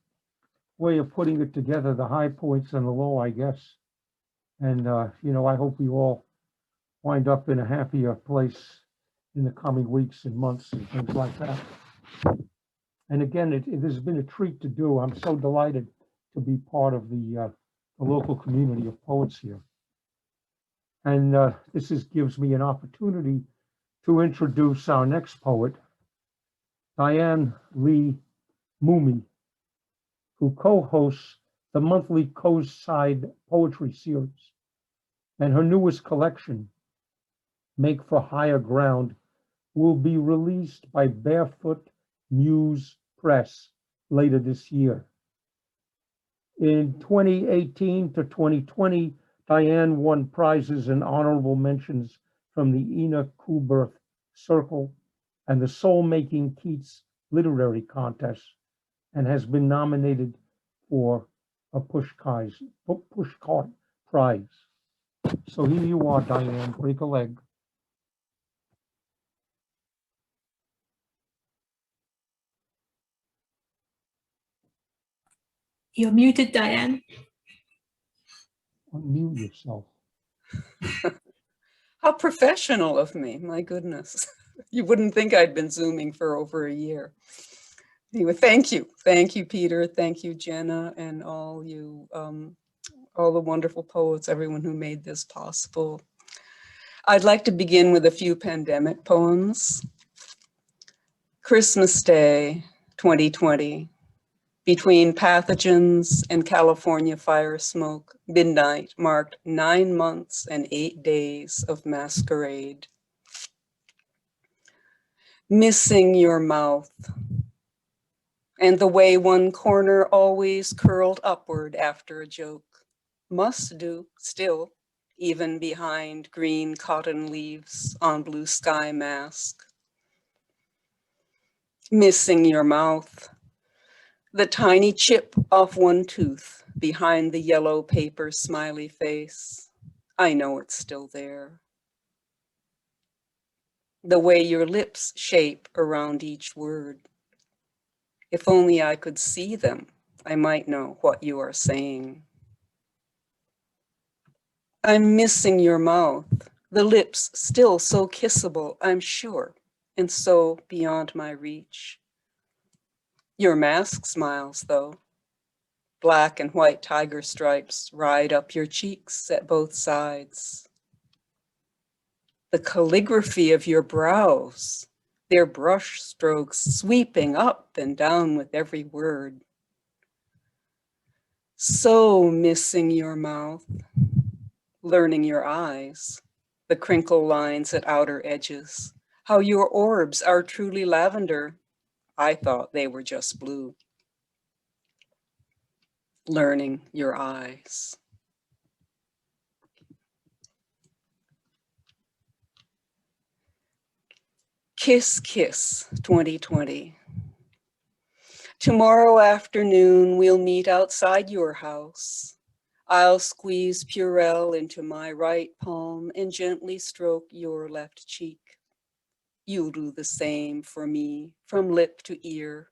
way of putting it together, the high points and the low, I guess. And, you know, I hope you all wind up in a happier place in the coming weeks and months and things like that. And again, it has been a treat to do. I'm so delighted to be part of the local community of poets here. And this gives me an opportunity to introduce our next poet, Diane Lee Moomey, who co-hosts the monthly Coast-Side Poetry Series. And her newest collection, Make for Higher Ground, will be released by Barefoot Muse Press later this year. In 2018 to 2020, Diane won prizes and honorable mentions from the Ina Kuberth Circle and the Soul Making Keats Literary Contest, and has been nominated for a Pushcart Prize. So here you are, Diane, break a leg. You're muted, Diane. Unmute yourself. How professional of me, my goodness. You wouldn't think I'd been Zooming for over a year. Anyway, thank you. Thank you, Peter. Thank you, Jenna, and all the wonderful poets, everyone who made this possible. I'd like to begin with a few pandemic poems. Christmas Day, 2020. Between pathogens and California fire smoke, midnight marked 9 months and 8 days of masquerade. Missing your mouth, and the way one corner always curled upward after a joke. Must do still, even behind green cotton leaves on blue sky mask. Missing your mouth, the tiny chip off one tooth behind the yellow paper smiley face. I know it's still there. The way your lips shape around each word. If only I could see them, I might know what you are saying. I'm missing your mouth, The lips still so kissable, I'm sure, and so beyond my reach. Your mask smiles, though. Black and white tiger stripes ride up your cheeks at both sides. The calligraphy of your brows, their brush strokes sweeping up and down with every word. So missing your mouth, learning your eyes, the crinkle lines at outer edges, how your orbs are truly lavender. I thought they were just blue. Learning your eyes. Kiss, Kiss 2020. Tomorrow afternoon, we'll meet outside your house. I'll squeeze Purell into my right palm and gently stroke your left cheek. You'll do the same for me, from lip to ear.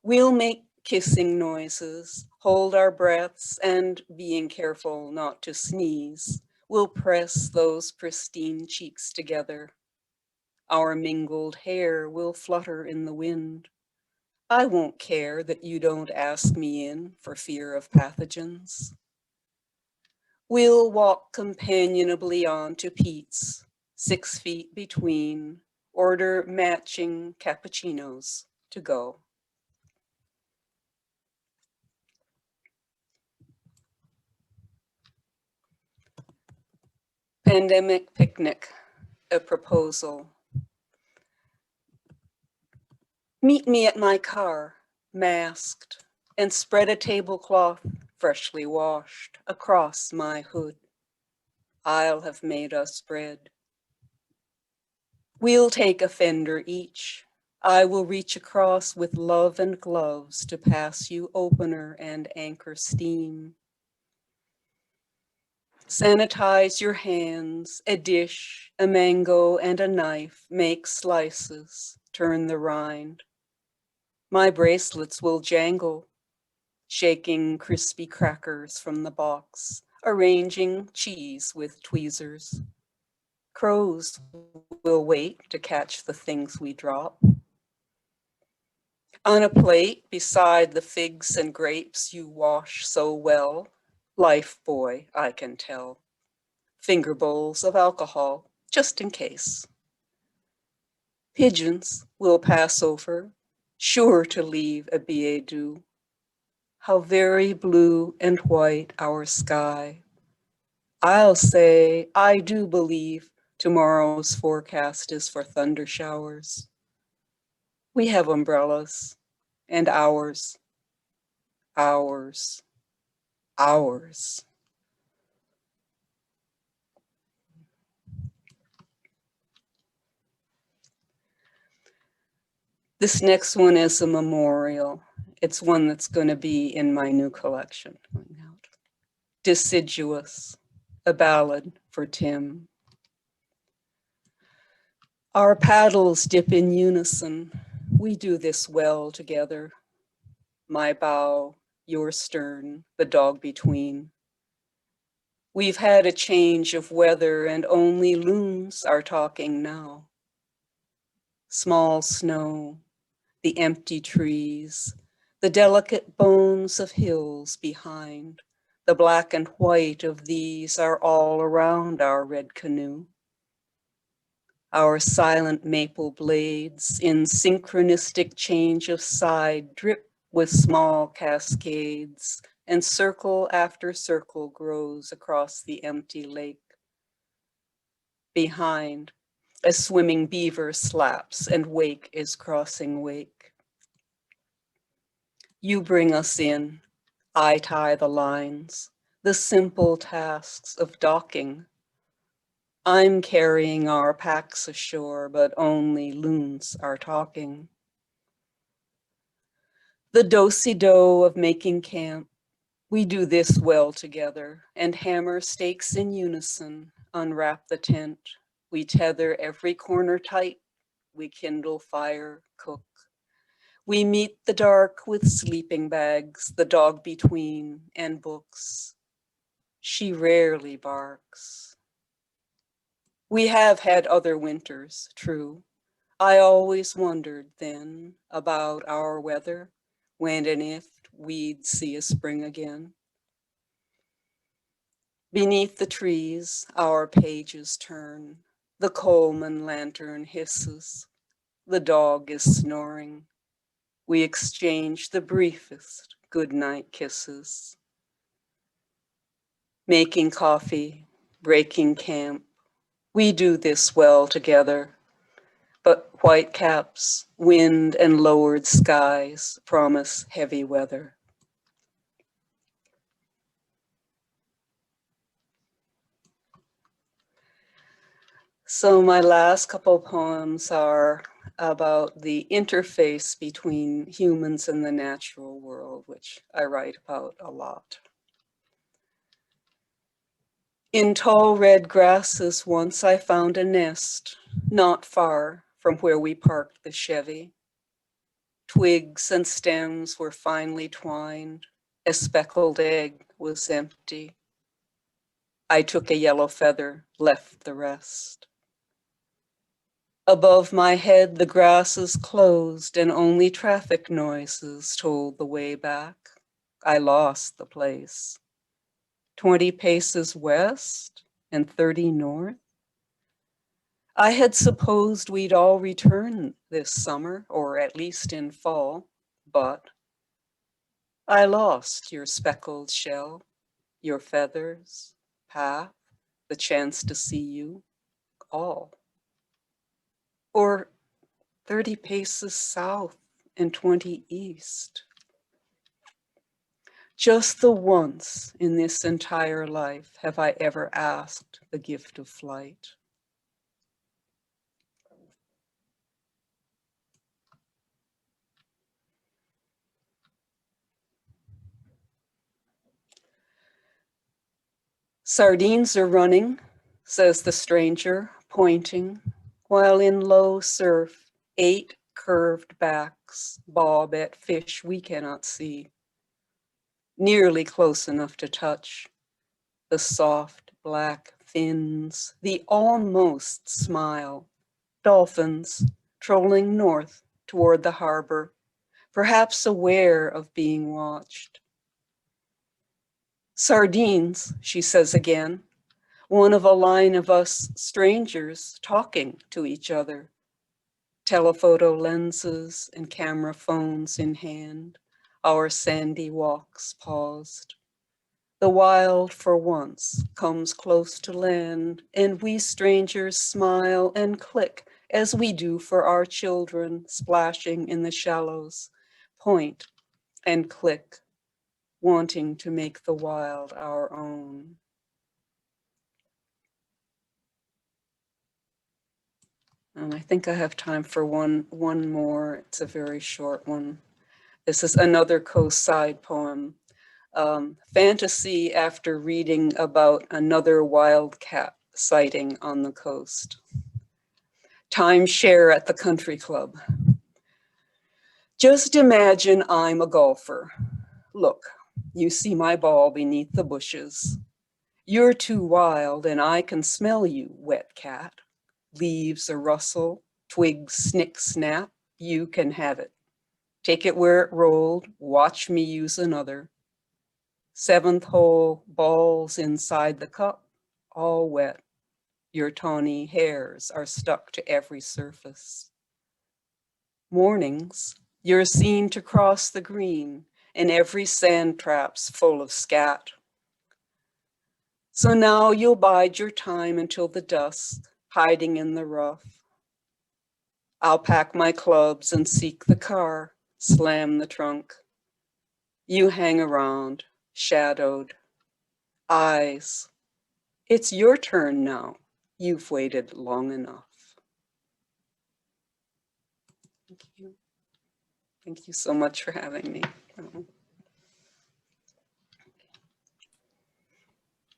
We'll make kissing noises, hold our breaths, and being careful not to sneeze, we'll press those pristine cheeks together. Our mingled hair will flutter in the wind. I won't care that you don't ask me in for fear of pathogens. We'll walk companionably on to Pete's, 6 feet between, order matching cappuccinos to go. Pandemic picnic, a proposal. Meet me at my car, masked, and spread a tablecloth, freshly washed, across my hood. I'll have made us bread. We'll take a fender each. I will reach across with love and gloves to pass you opener and anchor steam. Sanitize your hands, a dish, a mango, and a knife, make slices, turn the rind. My bracelets will jangle, shaking crispy crackers from the box, arranging cheese with tweezers. Crows will wait to catch the things we drop. On a plate beside the figs and grapes you wash so well, life boy, I can tell. Finger bowls of alcohol, just in case. Pigeons will pass over, sure to leave a billet doux. How very blue and white our sky. I'll say I do believe tomorrow's forecast is for thunder showers. We have umbrellas, and ours. This next one is a memorial. It's one that's going to be in my new collection. Deciduous, a ballad for Tim. Our paddles dip in unison. We do this well together. My bow, your stern, the dog between. We've had a change of weather and only loons are talking now. Small snow, the empty trees, the delicate bones of hills behind. The black and white of these are all around our red canoe. Our silent maple blades in synchronistic change of side drip with small cascades, and circle after circle grows across the empty lake. Behind, a swimming beaver slaps and wake is crossing wake. You bring us in, I tie the lines, the simple tasks of docking. I'm carrying our packs ashore, but only loons are talking. The do-si-do of making camp. We do this well together and hammer stakes in unison, unwrap the tent. We tether every corner tight. We kindle fire, cook. We meet the dark with sleeping bags, the dog between, and books. She rarely barks. We have had other winters, true. I always wondered then about our weather, when and if we'd see a spring again. Beneath the trees, our pages turn. The Coleman lantern hisses. The dog is snoring. We exchange the briefest goodnight kisses. Making coffee, breaking camp. We do this well together. But white caps, wind, and lowered skies promise heavy weather. So my last couple poems are about the interface between humans and the natural world, which I write about a lot. In tall red grasses once I found a nest, not far from where we parked the Chevy. Twigs and stems were finely twined. A speckled egg was empty. I took a yellow feather, left the rest. Above my head, the grasses closed and only traffic noises told the way back. I lost the place. 20 paces west and 30 north. I had supposed we'd all return this summer, or at least in fall, but I lost your speckled shell, your feathers, path, the chance to see you, all. Or 30 paces south and 20 east. Just the once in this entire life have I ever asked the gift of flight. Sardines are running, says the stranger, pointing, while in low surf, 8 curved backs bob at fish we cannot see. Nearly close enough to touch. The soft black fins, the almost smile. Dolphins trolling north toward the harbor, perhaps aware of being watched. Sardines, she says again, one of a line of us strangers talking to each other. Telephoto lenses and camera phones in hand, our sandy walks paused. The wild for once comes close to land, and we strangers smile and click as we do for our children splashing in the shallows, point and click, wanting to make the wild our own. And I think I have time for one more. It's a very short one. This is another coast side poem. Fantasy after reading about another wildcat sighting on the coast. Timeshare at the country club. Just imagine I'm a golfer. Look, you see my ball beneath the bushes. You're too wild and I can smell you, wet cat. Leaves a rustle, twigs snick snap, you can have it. Take it where it rolled, watch me use another. 7th hole, balls inside the cup, all wet. Your tawny hairs are stuck to every surface. Mornings, you're seen to cross the green, and every sand trap's full of scat. So now you'll bide your time until the dusk, hiding in the rough. I'll pack my clubs and seek the car, slam the trunk. You hang around, shadowed. Eyes. It's your turn now. You've waited long enough. Thank you. Thank you so much for having me.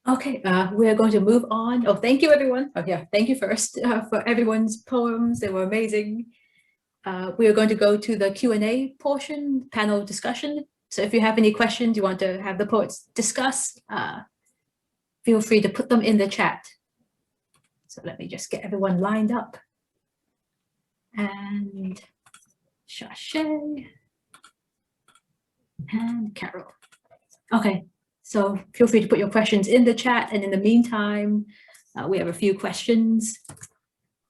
Okay, we're going to move on. Oh, thank you, everyone. Oh, yeah, thank you first for everyone's poems. They were amazing. We are going to go to the Q&A portion, panel discussion. So if you have any questions you want to have the poets discuss, feel free to put them in the chat. So let me just get everyone lined up. And Chaché and Carroll. Okay, so feel free to put your questions in the chat, and in the meantime, we have a few questions.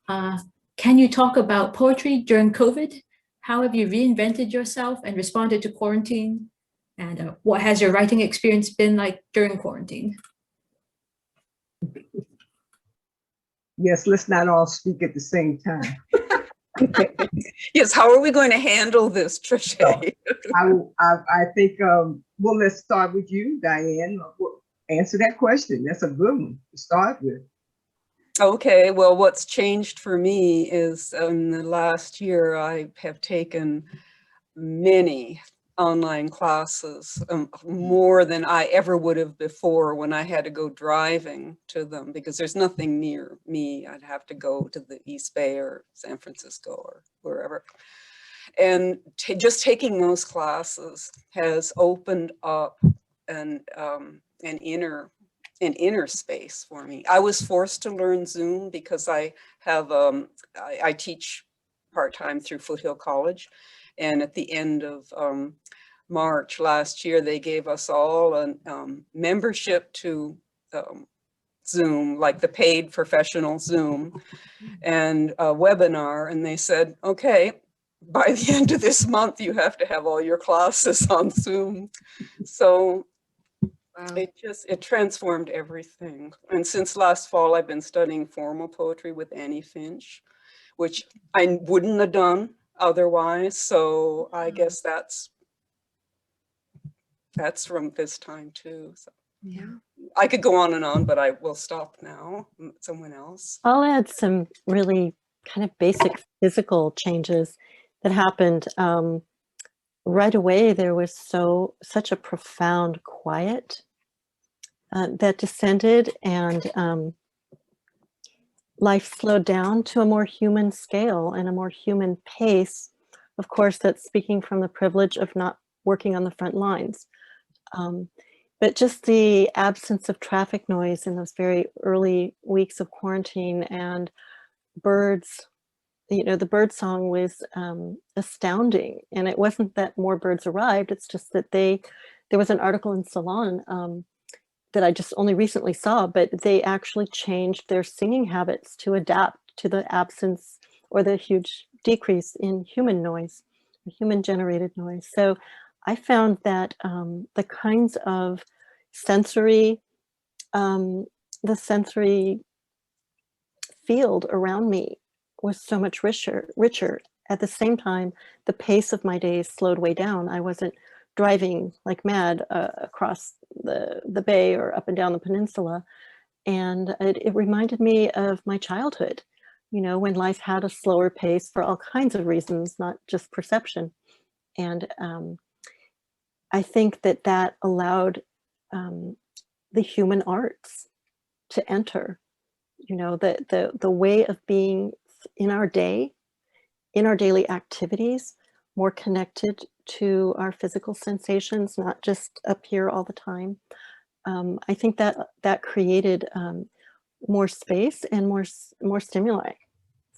Can you talk about poetry during COVID? How have you reinvented yourself and responded to quarantine? And what has your writing experience been like during quarantine? Yes, let's not all speak at the same time. Yes, how are we going to handle this, Chaché? I think, well, let's start with you, Diane. Answer that question. That's a good one to start with. Okay, well, what's changed for me is in the last year, I have taken many online classes, more than I ever would have before when I had to go driving to them, because there's nothing near me. I'd have to go to the East Bay or San Francisco or wherever. And just taking those classes has opened up an inner space for me. I was forced to learn Zoom because I have I teach part-time through Foothill College, and at the end of March last year, they gave us all a membership to Zoom, like the paid professional Zoom, and a webinar, and they said, okay, by the end of this month, you have to have all your classes on Zoom. So wow. It transformed everything. And since last fall, I've been studying formal poetry with Annie Finch, which I wouldn't have done otherwise. So I guess that's from this time too. So yeah, I could go on, but I will stop now. Someone else. I'll add some really kind of basic physical changes that happened. Right away, there was such a profound quiet that descended, and life slowed down to a more human scale and a more human pace. Of course, that's speaking from the privilege of not working on the front lines. But just the absence of traffic noise in those very early weeks of quarantine, and birds, the bird song was astounding. And it wasn't that more birds arrived, it's just that there was an article in Salon that I just only recently saw, but they actually changed their singing habits to adapt to the absence or the huge decrease in human noise, human generated noise. So I found that the kinds of sensory, the sensory field around me was so much richer. At the same time, the pace of my days slowed way down. I wasn't driving like mad across the bay or up and down the peninsula. And it reminded me of my childhood, when life had a slower pace for all kinds of reasons, not just perception. And I think that allowed the human arts to enter, the way of being in our day, in our daily activities, more connected to our physical sensations, not just up here all the time. I think that created more space and more stimuli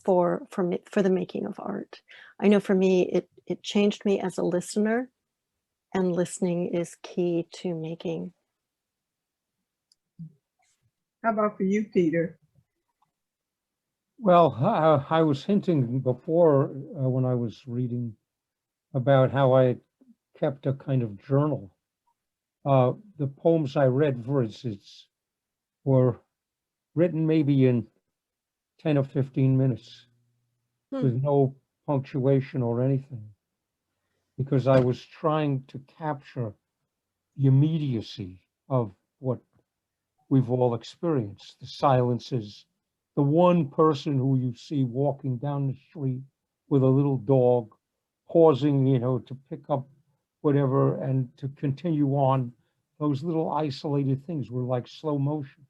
for the making of art. I know for me, it changed me as a listener, and listening is key to making. How about for you, Peter? Well, I was hinting before when I was reading about how I kept a kind of journal. The poems I read, for instance, were written maybe in 10 or 15 minutes with no punctuation or anything, because I was trying to capture the immediacy of what we've all experienced, the silences, the one person who you see walking down the street with a little dog, pausing, to pick up whatever and to continue on. Those little isolated things were like slow motion.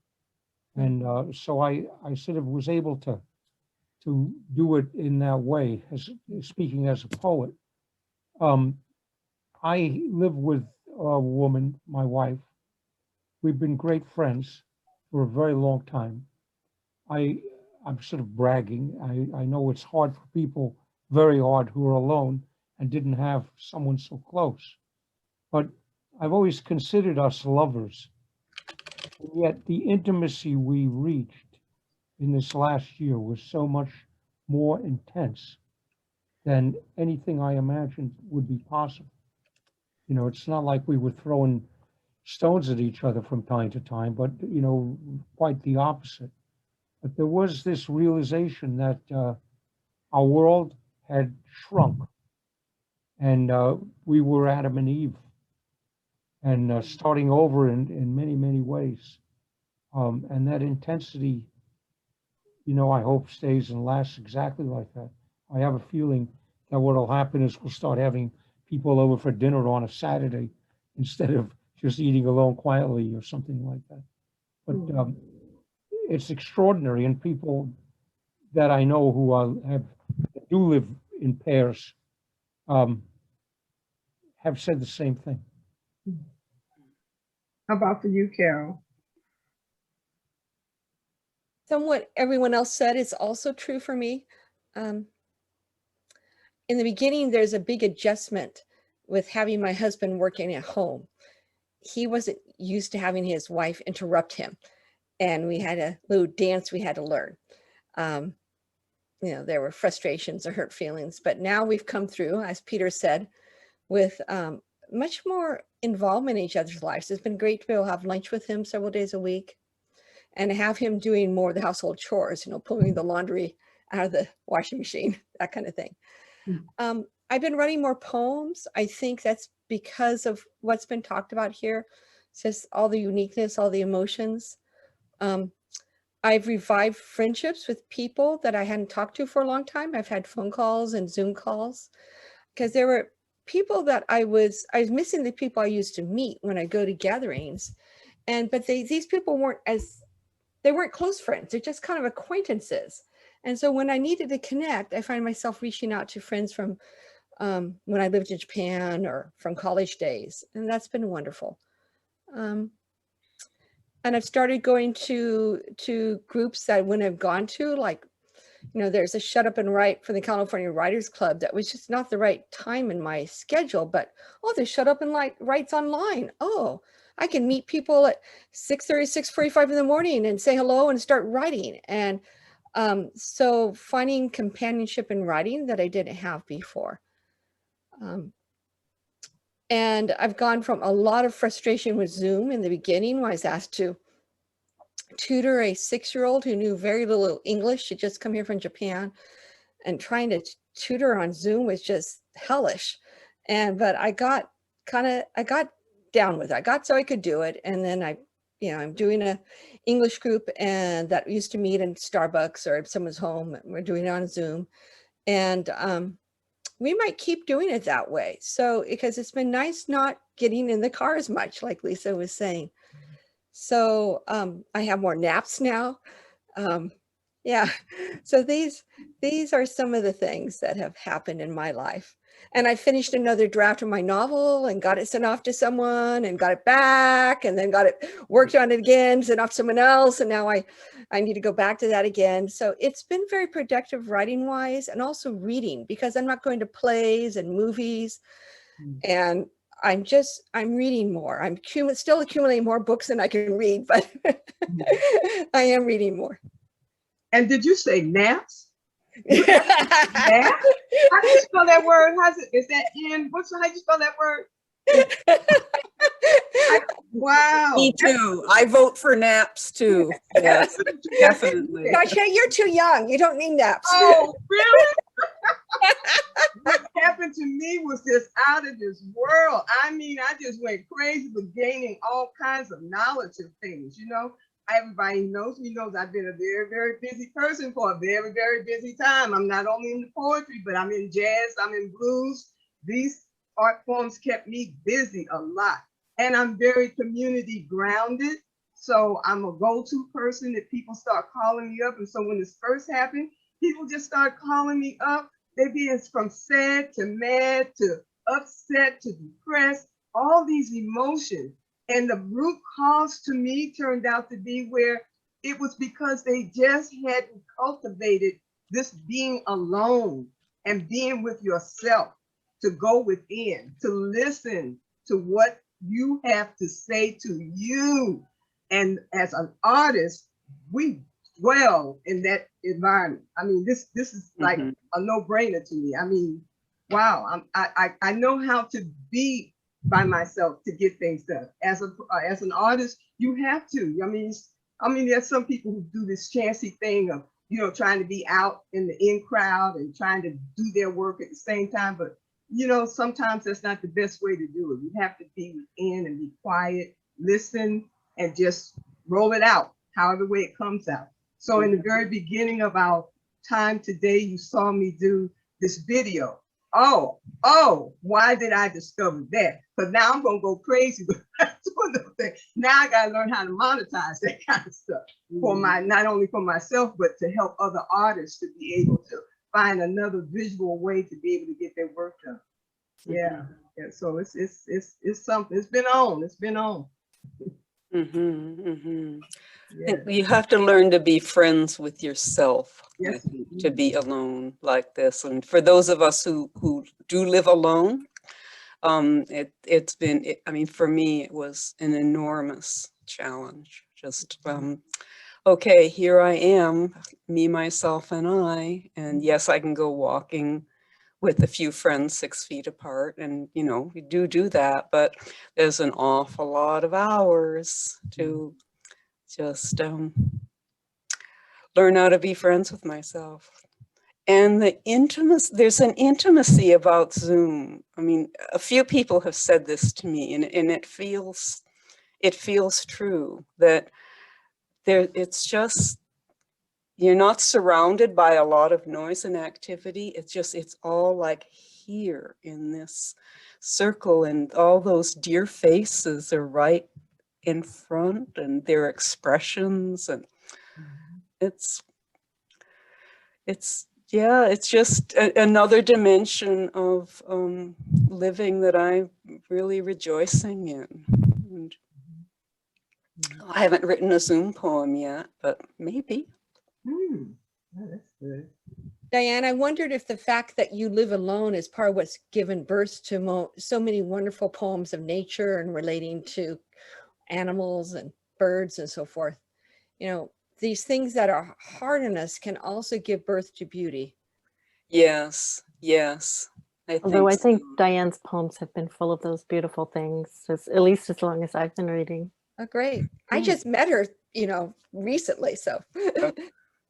And so I sort of was able to do it in that way, as speaking as a poet. I live with a woman, my wife. We've been great friends for a very long time. I I'm sort of bragging. I know it's hard for people, very hard, who are alone and didn't have someone so close. But I've always considered us lovers. And yet the intimacy we reached in this last year was so much more intense than anything I imagined would be possible. You know, it's not like we were throwing stones at each other from time to time, but, you know, quite the opposite. But there was this realization that our world had shrunk, and we were Adam and Eve, and starting over in many, many ways. And that intensity, you know, I hope stays and lasts exactly like that. I have a feeling that what will happen is we'll start having people over for dinner on a Saturday instead of just eating alone quietly or something like that. But it's extraordinary, and people that I know who do live in pairs have said the same thing. How about for you, Carol? What everyone else said is also true for me. In the beginning, there's a big adjustment with having my husband working at home. He wasn't used to having his wife interrupt him, and we had a little dance we had to learn. You know, there were frustrations or hurt feelings, but now we've come through, as Peter said, with much more involvement in each other's lives. It's been great to be able to have lunch with him several days a week and have him doing more of the household chores, you know, pulling the laundry out of the washing machine, that kind of thing. I've been writing more poems. I think that's because of what's been talked about here. It's just all the uniqueness, all the emotions. I've revived friendships with people that I hadn't talked to for a long time. I've had phone calls and Zoom calls because there were people that I was missing, the people I used to meet when I go to gatherings. But these people weren't close friends. They're just kind of acquaintances. And so when I needed to connect, I find myself reaching out to friends from when I lived in Japan or from college days. And that's been wonderful. And I've started going to groups that I wouldn't have gone to, like, you know, there's a Shut Up and Write for the California Writers Club that was just not the right time in my schedule, but, oh, there's Shut Up and Writes online. Oh, I can meet people at 6:30, 6:45 in the morning and say hello and start writing. And so finding companionship in writing that I didn't have before. And I've gone from a lot of frustration with Zoom in the beginning when I was asked to tutor a 6-year-old who knew very little English. She'd just come here from Japan, and trying to tutor on Zoom was just hellish. But I got down with it. I got so I could do it. And then I'm doing a English group, and that used to meet in Starbucks or someone's home. We're doing it on Zoom. And we might keep doing it that way. So, because it's been nice not getting in the car as much, like Lisa was saying. So I have more naps now. Yeah, so these are some of the things that have happened in my life. And I finished another draft of my novel and got it sent off to someone and got it back, and then got it worked on it again, sent off to someone else. And now I need to go back to that again. So it's been very productive writing wise, and also reading, because I'm not going to plays and movies. And I'm reading more. I'm still accumulating more books than I can read, but I am reading more. And did you say naps? Naps? How do you spell that word? Is that in? How do you spell that word? Wow. Me too. I vote for naps too. Yes, definitely. Chaché, you're too young. You don't need naps. Oh, really? What happened to me was just out of this world. I mean, I just went crazy with gaining all kinds of knowledge of things, you know. Everybody knows me, knows I've been a very, very busy person for a very, very busy time. I'm not only in the poetry, but I'm in jazz, I'm in blues. These art forms kept me busy a lot. And I'm very community grounded. So I'm a go-to person that people start calling me up. And so when this first happened, people just start calling me up. They be from sad to mad to upset to depressed, all these emotions. And the root cause to me turned out to be where it was because they just hadn't cultivated this being alone and being with yourself, to go within, to listen to what you have to say to you. And as an artist, we dwell in that environment. I mean, this is like a no-brainer to me. I mean, wow, I know how to be by myself to get things done. As an artist, you have to. I mean, there's some people who do this chancy thing of, you know, trying to be out in the in crowd and trying to do their work at the same time. But, you know, sometimes that's not the best way to do it. You have to be within and be quiet, listen, and just roll it out, however way it comes out. So in the very beginning of our time today, you saw me do this video. Oh, why did I discover that? Because now I'm gonna go crazy with doing those things. Now I gotta learn how to monetize that kind of stuff for not only for myself, but to help other artists to be able to find another visual way to be able to get their work done. Yeah. So it's something. It's been on. Yeah. You have to learn to be friends with yourself, yes, to be alone like this. And for those of us who do live alone, it's been, I mean, for me, it was an enormous challenge. Just, okay, here I am, me, myself, and I. And yes, I can go walking with a few friends 6 feet apart. And, you know, we do that, but there's an awful lot of hours to just learn how to be friends with myself. And the intimacy, there's an intimacy about Zoom. I mean, a few people have said this to me, and it feels true that it's just, you're not surrounded by a lot of noise and activity. It's all like here in this circle, and all those dear faces are right in front, and their expressions, and it's just another dimension of living that I'm really rejoicing in. And I haven't written a Zoom poem yet, but maybe. Oh, that's good. Diane, I wondered if the fact that you live alone is part of what's given birth to so many wonderful poems of nature and relating to animals and birds and so forth. You know, these things that are hard on us can also give birth to beauty. Yes. Although I think so. Diane's poems have been full of those beautiful things, at least as long as I've been reading. Oh, great. I just met her, you know, recently, so.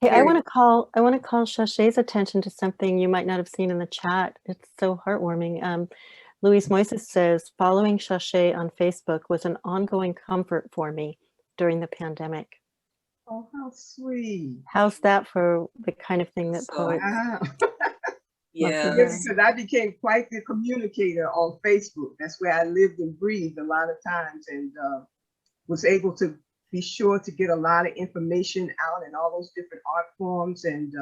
Hey, I want to call Chaché's attention to something you might not have seen in the chat. It's so heartwarming. Louise Moises says, following Chaché on Facebook was an ongoing comfort for me during the pandemic. Oh, how sweet. How's that for the kind of thing that poets Yeah. Because I became quite the communicator on Facebook. That's where I lived and breathed a lot of times, and was able to be sure to get a lot of information out in all those different art forms. And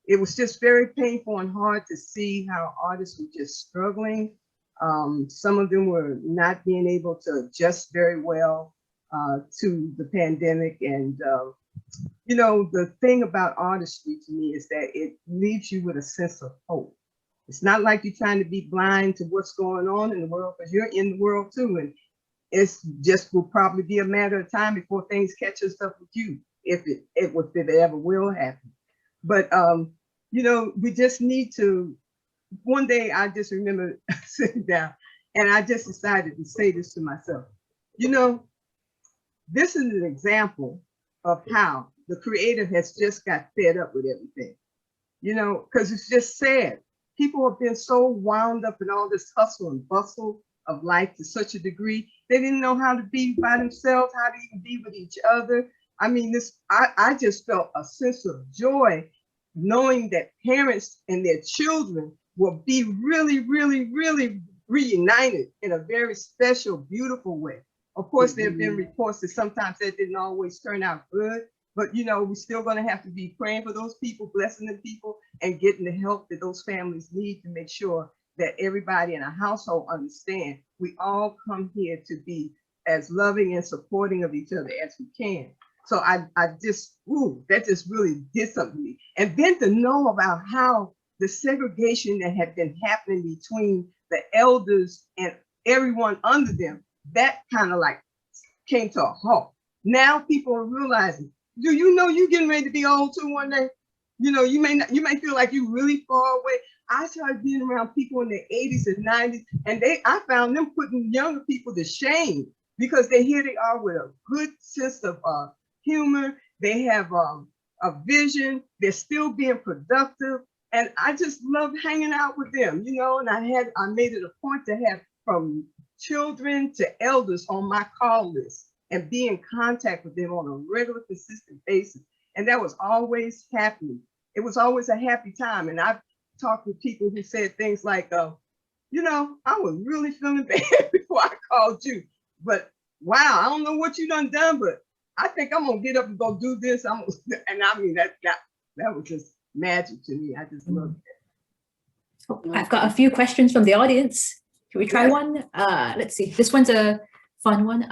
it was just very painful and hard to see how artists were just struggling. Some of them were not being able to adjust very well to the pandemic. And, you know, the thing about artistry to me is that it leaves you with a sense of hope. It's not like you're trying to be blind to what's going on in the world, because you're in the world too. And it's just will probably be a matter of time before things catch us up with you, if it ever will happen. But you know, we just need to. One day I just remember sitting down and I just decided to say this to myself. You know, this is an example of how the creator has just got fed up with everything. You know, because it's just sad. People have been so wound up in all this hustle and bustle of life to such a degree, they didn't know how to be by themselves, how to even be with each other. I mean, I just felt a sense of joy knowing that parents and their children will be really, really, really reunited in a very special, beautiful way. Of course, there have been reports that sometimes that didn't always turn out good, but you know, we're still going to have to be praying for those people, blessing the people, and getting the help that those families need to make sure that everybody in a household understand we all come here to be as loving and supporting of each other as we can. So I just, ooh, that just really did something to me. And then to know about how the segregation that had been happening between the elders and everyone under them, that kind of like came to a halt. Now people are realizing, do you know you're getting ready to be old too one day? You know, you may feel like you're really far away. I started being around people in their 80s and 90s, and I found them putting younger people to shame because here they are with a good sense of humor. They have a vision. They're still being productive, and I just love hanging out with them. You know, and I made it a point to have from children to elders on my call list and be in contact with them on a regular, consistent basis. And that was always happening. It was always a happy time. And I've talked with people who said things like, you know, I was really feeling bad before I called you. But wow, I don't know what you done, but I think I'm gonna get up and go do this. And I mean, that was just magic to me. I just love it. Oh, I've got a few questions from the audience. Can we try one? Let's see. This one's a fun one.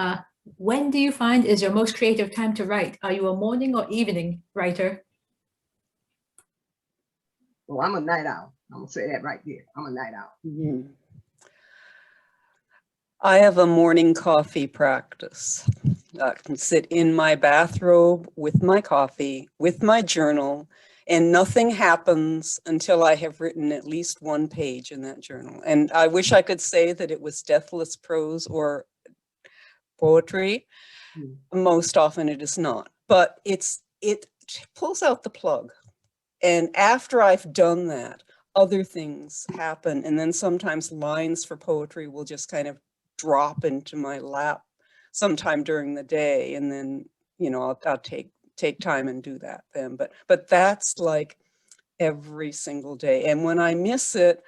When do you find is your most creative time to write? Are you a morning or evening writer? Well, I'm a night owl. I'm gonna say that right there. I'm a night owl. Mm-hmm. I have a morning coffee practice. I can sit in my bathrobe with my coffee, with my journal, and nothing happens until I have written at least one page in that journal. And I wish I could say that it was deathless prose or poetry. Most often it is not, but it pulls out the plug. And after I've done that, other things happen. And then sometimes lines for poetry will just kind of drop into my lap sometime during the day. And then, you know, I'll take time and do that then. But that's like every single day. And when I miss it,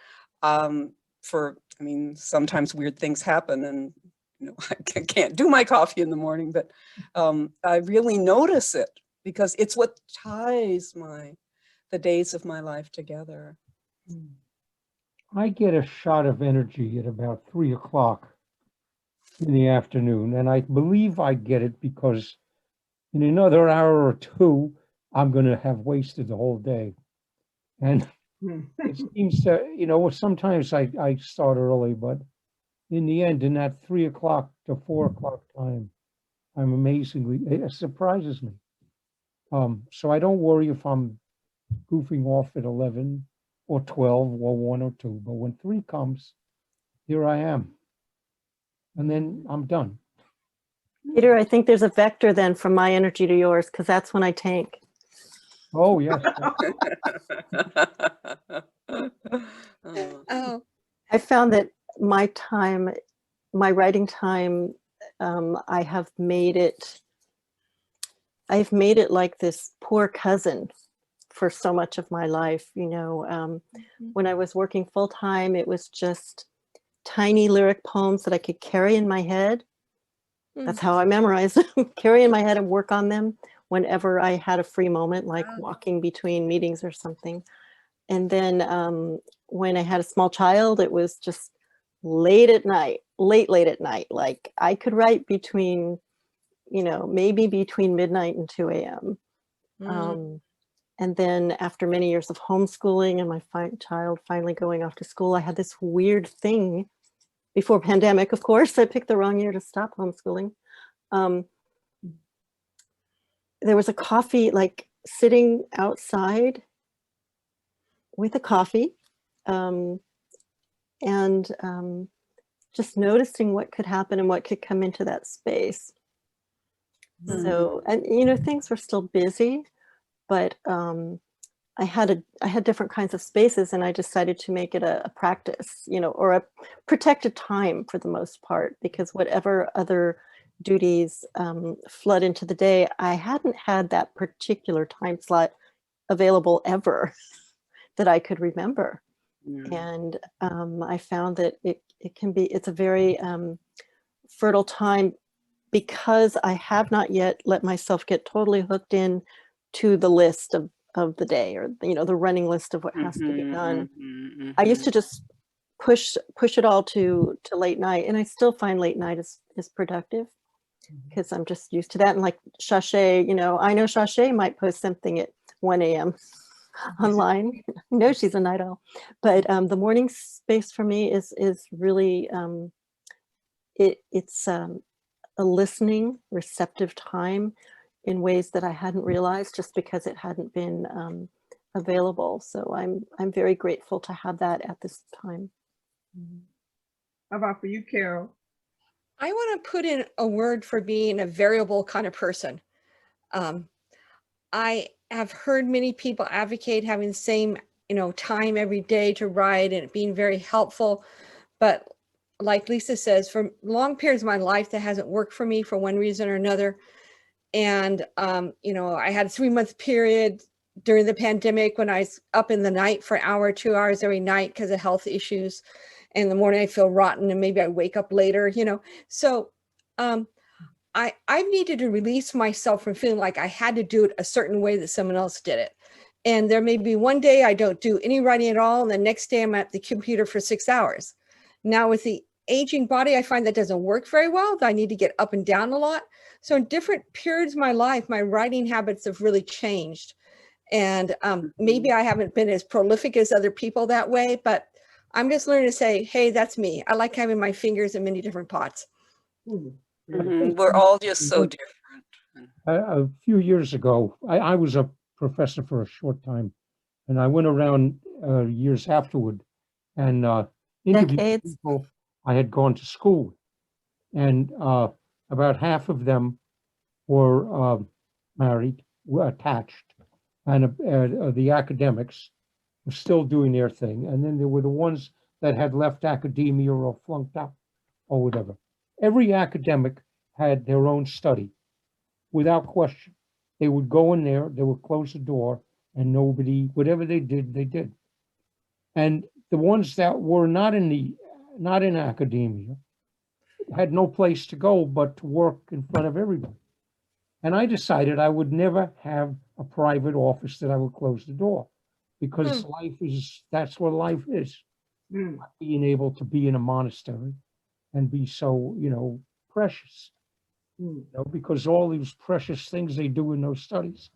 sometimes weird things happen and, you know, I can't do my coffee in the morning, but I really notice it because it's what ties the days of my life together. I get a shot of energy at about 3 o'clock in the afternoon, and I believe I get it because in another hour or two, I'm going to have wasted the whole day. And it seems to, you know, sometimes I start early, but in the end, in that 3 o'clock to 4 o'clock time, it surprises me. So I don't worry if I'm goofing off at 11 or 12 or 1 or 2, but when 3 comes, here I am. And then I'm done. Peter, I think there's a vector then from my energy to yours, because that's when I tank. Oh, yes. Oh, I found that my writing time, I've made it like this poor cousin for so much of my life. You know, when I was working full time, it was just tiny lyric poems that I could carry in my head. That's how I memorized them, carry in my head and work on them whenever I had a free moment, like walking between meetings or something. And then when I had a small child, it was just late at night. Like I could write between, you know, maybe between midnight and 2 a.m. And then after many years of homeschooling and my child finally going off to school, I had this weird thing before pandemic, of course. I picked the wrong year to stop homeschooling. There was a coffee, like sitting outside with a coffee and just noticing what could happen and what could come into that space. So, and you know, things were still busy, but I had different kinds of spaces, and I decided to make it a practice, you know, or a protected time for the most part, because whatever other duties flood into the day, I hadn't had that particular time slot available ever that I could remember. And I found that it's a very fertile time, because I have not yet let myself get totally hooked in to the list of the day, or, you know, the running list of what has to be done. I used to just push it all to late night, and I still find late night is productive. because I'm just used to that. And like Chaché, I know Chaché might post something at 1 a.m. online. I know she's a night owl, but the morning space for me is really it's a listening, receptive time in ways that I hadn't realized just because it hadn't been available. So I'm very grateful to have that at this time. How about for you, Carol? I want to put in a word for being a variable kind of person. I have heard many people advocate having the same, time every day to write and it being very helpful. But like Lisa says, for long periods of my life, that hasn't worked for me for one reason or another. And, I had a 3-month period during the pandemic when I was up in the night for an hour, 2 hours every night because of health issues. And in the morning I feel rotten and maybe I wake up later, So I've needed to release myself from feeling like I had to do it a certain way that someone else did it. And there may be one day I don't do any writing at all. And the next day I'm at the computer for 6 hours. Now with the aging body, I find that doesn't work very well. I need to get up and down a lot. So in different periods of my life, my writing habits have really changed. And maybe I haven't been as prolific as other people that way, but I'm just learning to say, hey, that's me. I like having my fingers in many different pots. We're all just so different. A few years ago, I was a professor for a short time, and I went around years afterward and interviewed Decades. people I had gone to school with. And about half of them were married, were attached, and the academics were still doing their thing. And then there were the ones that had left academia or flunked out or whatever. Every academic had their own study, without question. They would go in there, they would close the door, and nobody, whatever they did, they did. And the ones that were not in academia had no place to go but to work in front of everybody. And I decided I would never have a private office that I would close the door, because that's what life is. Being able to be in a monastery and be so, precious, because all these precious things they do in those studies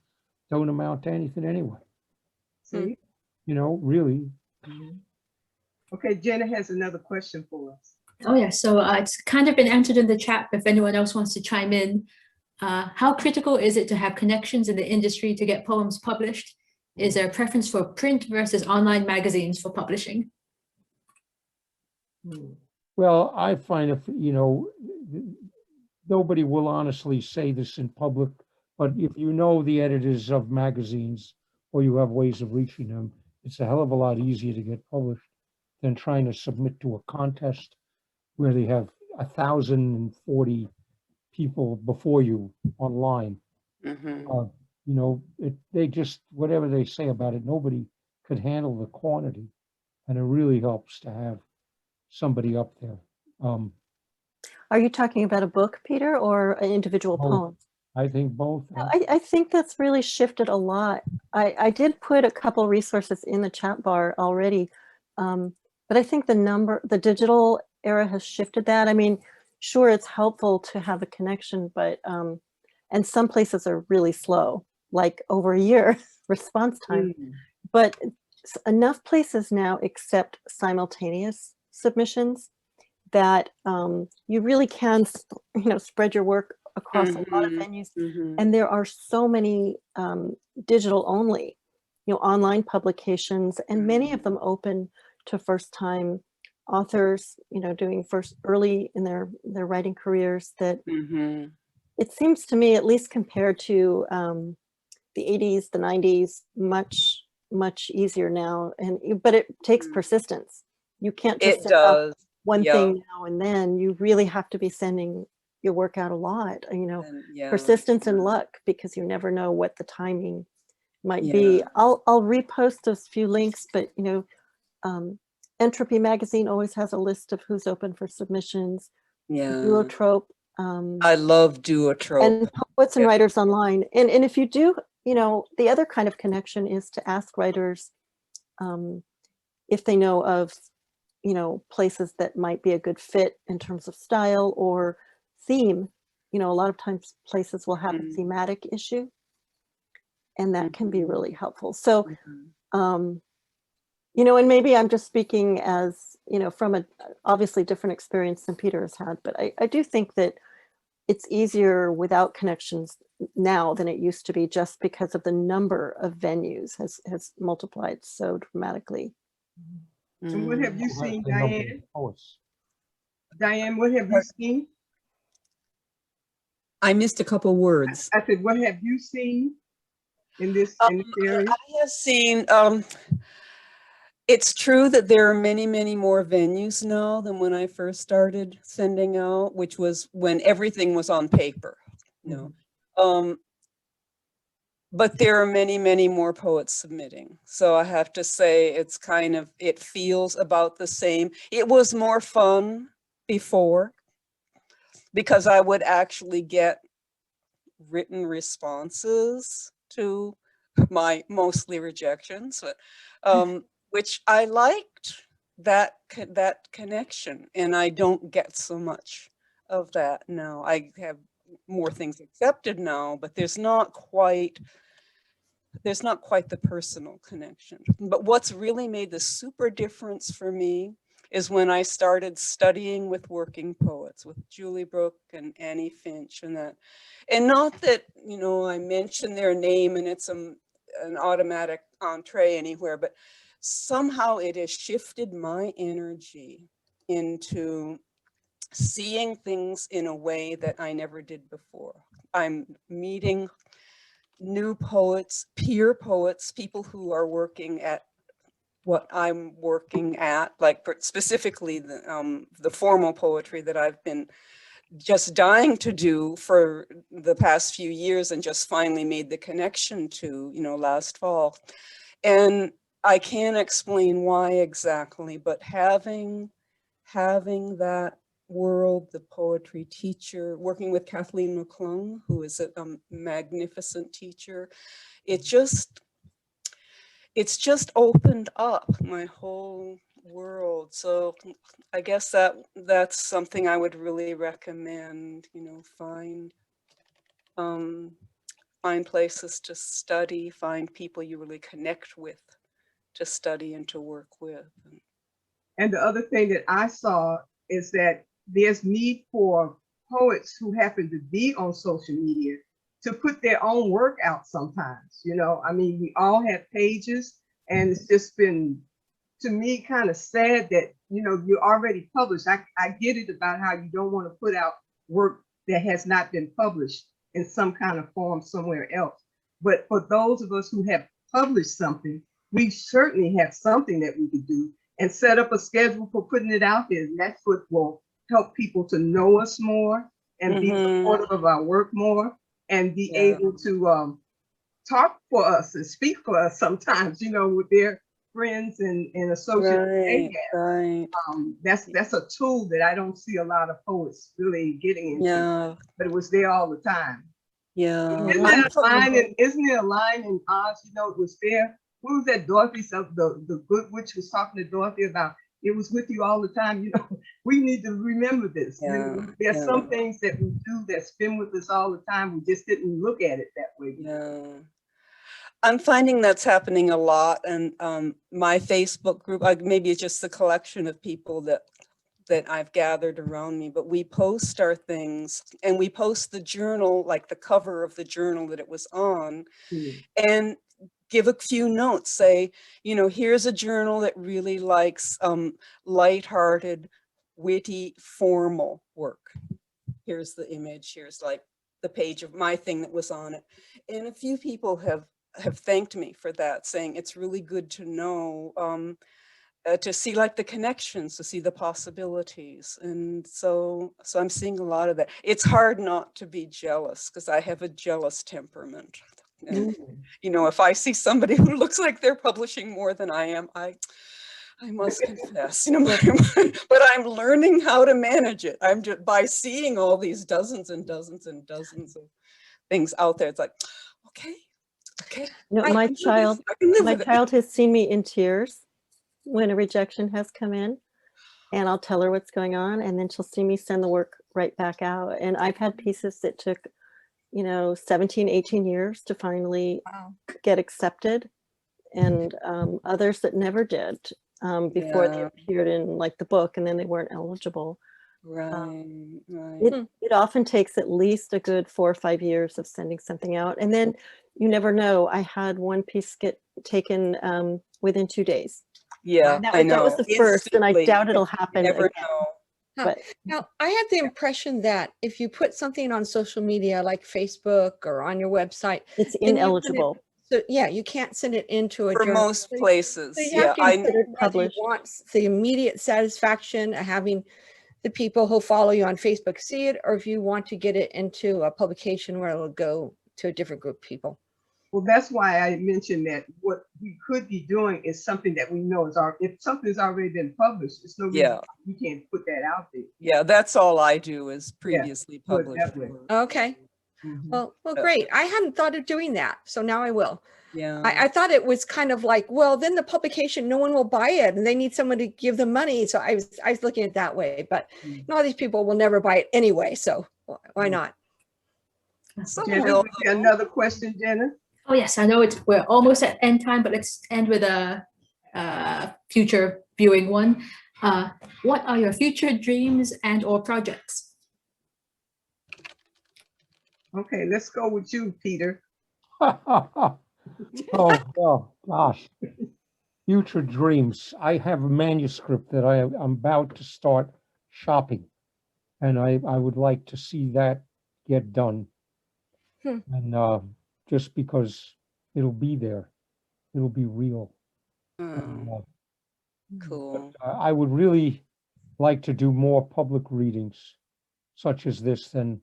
don't amount to anything anyway. See? Really. Okay, Jenna has another question for us. Oh yeah, so it's kind of been answered in the chat. If anyone else wants to chime in, how critical is it to have connections in the industry to get poems published? Is there a preference for print versus online magazines for publishing? Well, I find if, nobody will honestly say this in public, but if you know the editors of magazines or you have ways of reaching them, it's a hell of a lot easier to get published than trying to submit to a contest where they have 1,040 people before you online. They just, whatever they say about it, nobody could handle the quantity. And it really helps to have somebody up there. Are you talking about a book, Peter, or an individual poem? I think both. I think that's really shifted a lot. I did put a couple resources in the chat bar already, but I think the digital era has shifted that. I mean, sure, it's helpful to have a connection, but and some places are really slow, like over a year response time. But enough places now accept simultaneous submissions that you really can, spread your work across a lot of venues. And there are so many digital only, online publications, and many of them open to first-time authors, doing early in their writing careers, that it seems to me, at least compared to the 80s, the 90s, much easier now. But it takes persistence. You can't just send out one thing now and then. You really have to be sending your work out a lot, persistence and luck, because you never know what the timing might be. I'll repost those few links, but Entropy magazine always has a list of who's open for submissions. Duotrope. I love Duotrope. And Poets and Writers Online. And if you do, the other kind of connection is to ask writers if they know of, places that might be a good fit in terms of style or theme, you know, a lot of times places will have a Mm. thematic issue, and that can be Mhm. really helpful. So, Mhm. you know, and maybe I'm just speaking as, you know, from a obviously different experience than Peter has had, but I do think that it's easier without connections now than it used to be, just because of the number of venues has multiplied so dramatically. And what have you So that's seen, the number of Diane? poets. Diane, what have you seen? I missed a couple words. I said, what have you seen in this area? I have seen, it's true that there are many, many more venues now than when I first started sending out, which was when everything was on paper, you know. But there are many, many more poets submitting. So I have to say it's kind of, it feels about the same. It was more fun before because I would actually get written responses to my mostly rejections, but, which I liked that connection, and I don't get so much of that now. I have more things accepted now, but there's not quite the personal connection. But what's really made the super difference for me is when I started studying with working poets, with Julie Brooke and Annie Finch and that. And not that, you know, I mention their name and it's an automatic entree anywhere, but somehow it has shifted my energy into seeing things in a way that I never did before. I'm meeting new poets, peer poets, people who are working at what I'm working at, like specifically the formal poetry that I've been just dying to do for the past few years and just finally made the connection to, you know, last fall. And I can't explain why exactly, but having that world, the poetry teacher, working with Kathleen McClung, who is a magnificent teacher, it's just opened up my whole world. So I guess that's something I would really recommend, you know, find places to study, find people you really connect with to study and to work with. And the other thing that I saw is that there's need for poets who happen to be on social media to put their own work out sometimes. You know, I mean, we all have pages, and it's just been, to me, kind of sad that, you know, you're already published. I get it about how you don't want to put out work that has not been published in some kind of form somewhere else. But for those of us who have published something, we certainly have something that we could do and set up a schedule for putting it out there. And that's what will help people to know us more and be supportive of our work more and be able to talk for us and speak for us sometimes, you know, with their friends and associates they have. Right. That's a tool that I don't see a lot of poets really getting into, but it was there all the time. Yeah. Isn't there a line in Oz, you know, it was there? What was that Dorothy, the good witch was talking to Dorothy about, it was with you all the time, you know, we need to remember this. There's some things that we do that's been with us all the time. We just didn't look at it that way. Yeah. I'm finding that's happening a lot. And my Facebook group, maybe it's just the collection of people that I've gathered around me, but we post our things and we post the journal, like the cover of the journal that it was on, and give a few notes, say, you know, here's a journal that really likes lighthearted, witty, formal work. Here's the image, here's like the page of my thing that was on it. And a few people have thanked me for that, saying it's really good to know, to see like the connections, to see the possibilities. And so I'm seeing a lot of that. It's hard not to be jealous because I have a jealous temperament. And, you know, if I see somebody who looks like they're publishing more than I am, I must confess, you know, but I'm learning how to manage it. I'm just, by seeing all these dozens and dozens and dozens of things out there, it's like, okay. You know, my child has seen me in tears when a rejection has come in. and I'll tell her what's going on, and then she'll see me send the work right back out. And I've had pieces that took, 17, 18 years to finally get accepted, and others that never did before they Yeah. appeared in like the book, and then they weren't eligible. Right, right. It often takes at least a good 4 or 5 years of sending something out, and then you never know. I had one piece get taken within 2 days. Yeah, That I was, know. that was the first, and I Instantly. doubt it'll You happen never again. know. But Now, I had the impression that if you put something on social media like Facebook or on your website, it's then you couldn't- ineligible. So yeah, you can't send it into a For journal. most So places, you yeah, have to I consider whether you published. want the immediate satisfaction of having the people who follow you on Facebook see it, or if you want to get it into a publication where it'll go to a different group of people. Well, that's why I mentioned that what we could be doing is something that we know is if something's already been published, it's no reason Yeah. we can't put that out there. Yeah, that's all I do is previously do it published that way. work. Okay. Mhm. Well, great. I hadn't thought of doing that, so now I will. Yeah. I thought it was kind of like, well, then the publication, no one will buy it, and they need someone to give them money. So I was looking at it that way, but all these people will never buy it anyway. So why not? Some Jenna, will, we got another question, Jenna? Oh yes, I know we're almost at end time, but let's end with a future viewing one. What are your future dreams and or projects? Okay, let's go with you, Peter. Oh, well, gosh. Future dreams. I have a manuscript that I'm about to start shopping, and I would like to see that get done. And just because it'll be there, it'll be real. And, cool. I would really like to do more public readings such as this than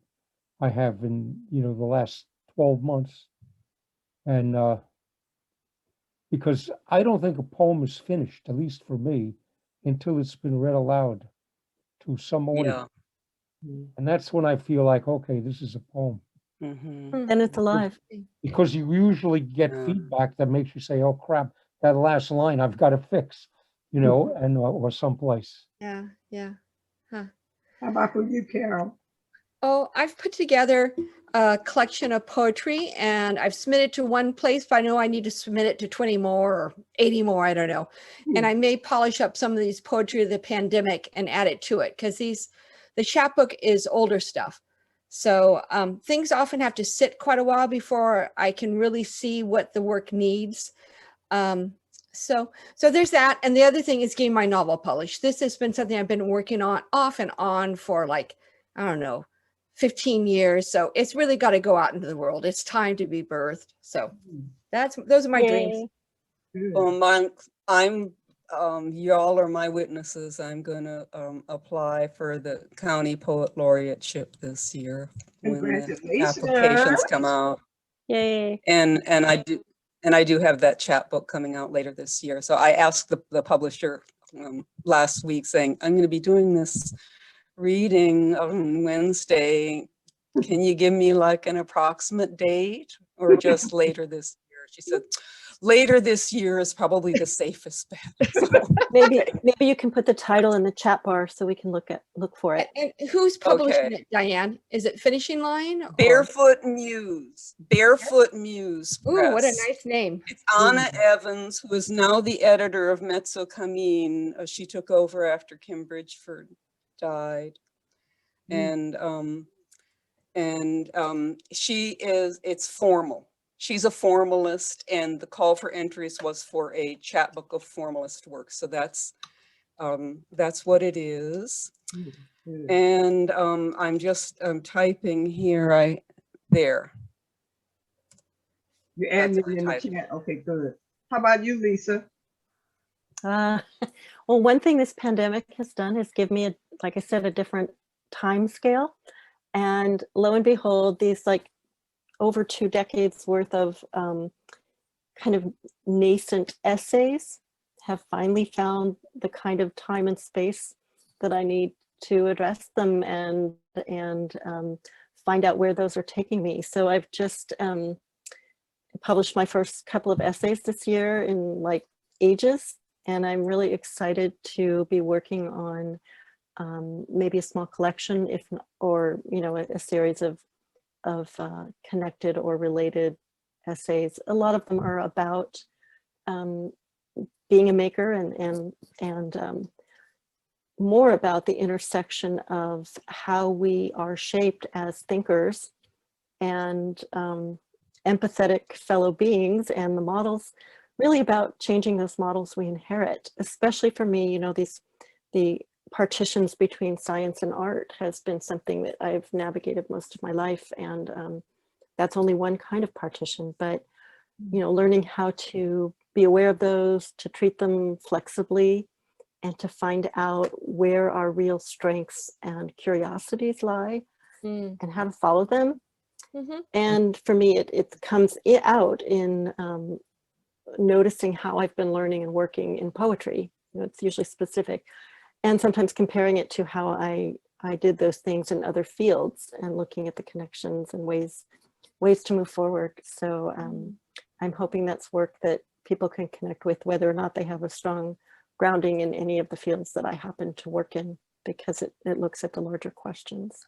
I have in, the last 12 months. And because I don't think a poem is finished, at least for me, until it's been read aloud to some audience. Yeah. And that's when I feel like, okay, this is a poem. Then it's alive. Because you usually get feedback that makes you say, oh crap, that last line I've got to fix, and or someplace. Yeah. How about for you, Carol? Oh, I've put together a collection of poetry, and I've submitted to one place, but I know I need to submit it to 20 more or 80 more, I don't know. And I may polish up some of these poetry of the pandemic and add it to it, because the chapbook is older stuff. So things often have to sit quite a while before I can really see what the work needs. So there's that. And the other thing is getting my novel published. This has been something I've been working on off and on for like, I don't know, 15 years. So it's really got to go out into the world. It's time to be birthed. So those are my dreams. Well, y'all are my witnesses. I'm going to apply for the county poet laureateship this year when the applications come out. Yay! And I do have that chapbook coming out later this year. So I asked the publisher last week, saying I'm going to be doing this reading on Wednesday. Can you give me like an approximate date, or just later this year? She said, later this year is probably the safest bet. So, Maybe you can put the title in the chat bar so we can look for it. And who's publishing it, Diane? Is it Finishing Line? Barefoot Muse. Barefoot Muse. Ooh, what a nice name. It's Anna Evans, who is now the editor of Mezzo Cammin. She took over after Kim Bridgeford died. And it's formal. She's a formalist, and the call for entries was for a chapbook of formalist work. So that's what it is. And I'm typing here. There. You're adding it in the chat. Okay, good. How about you, Lisa? Well, one thing this pandemic has done is give me, like I said, a different time scale. And lo and behold, these like over 2 decades worth of kind of nascent essays have finally found the kind of time and space that I need to address them and find out where those are taking me. So I've just published my first couple of essays this year in like ages, And I'm really excited to be working on maybe a small collection, if not, or a series of connected or related essays. A lot of them are about being a maker and more about the intersection of how we are shaped as thinkers and empathetic fellow beings, and the models, really about changing those models we inherit. Especially for me, the partitions between science and art has been something that I've navigated most of my life, and that's only one kind of partition, but learning how to be aware of those, to treat them flexibly, and to find out where our real strengths and curiosities lie, and how to follow them. And for me, it comes out in noticing how I've been learning and working in poetry. It's usually specific, and sometimes comparing it to how I did those things in other fields, and looking at the connections and ways to move forward. So I'm hoping that's work that people can connect with, whether or not they have a strong grounding in any of the fields that I happen to work in, because it looks at the larger questions.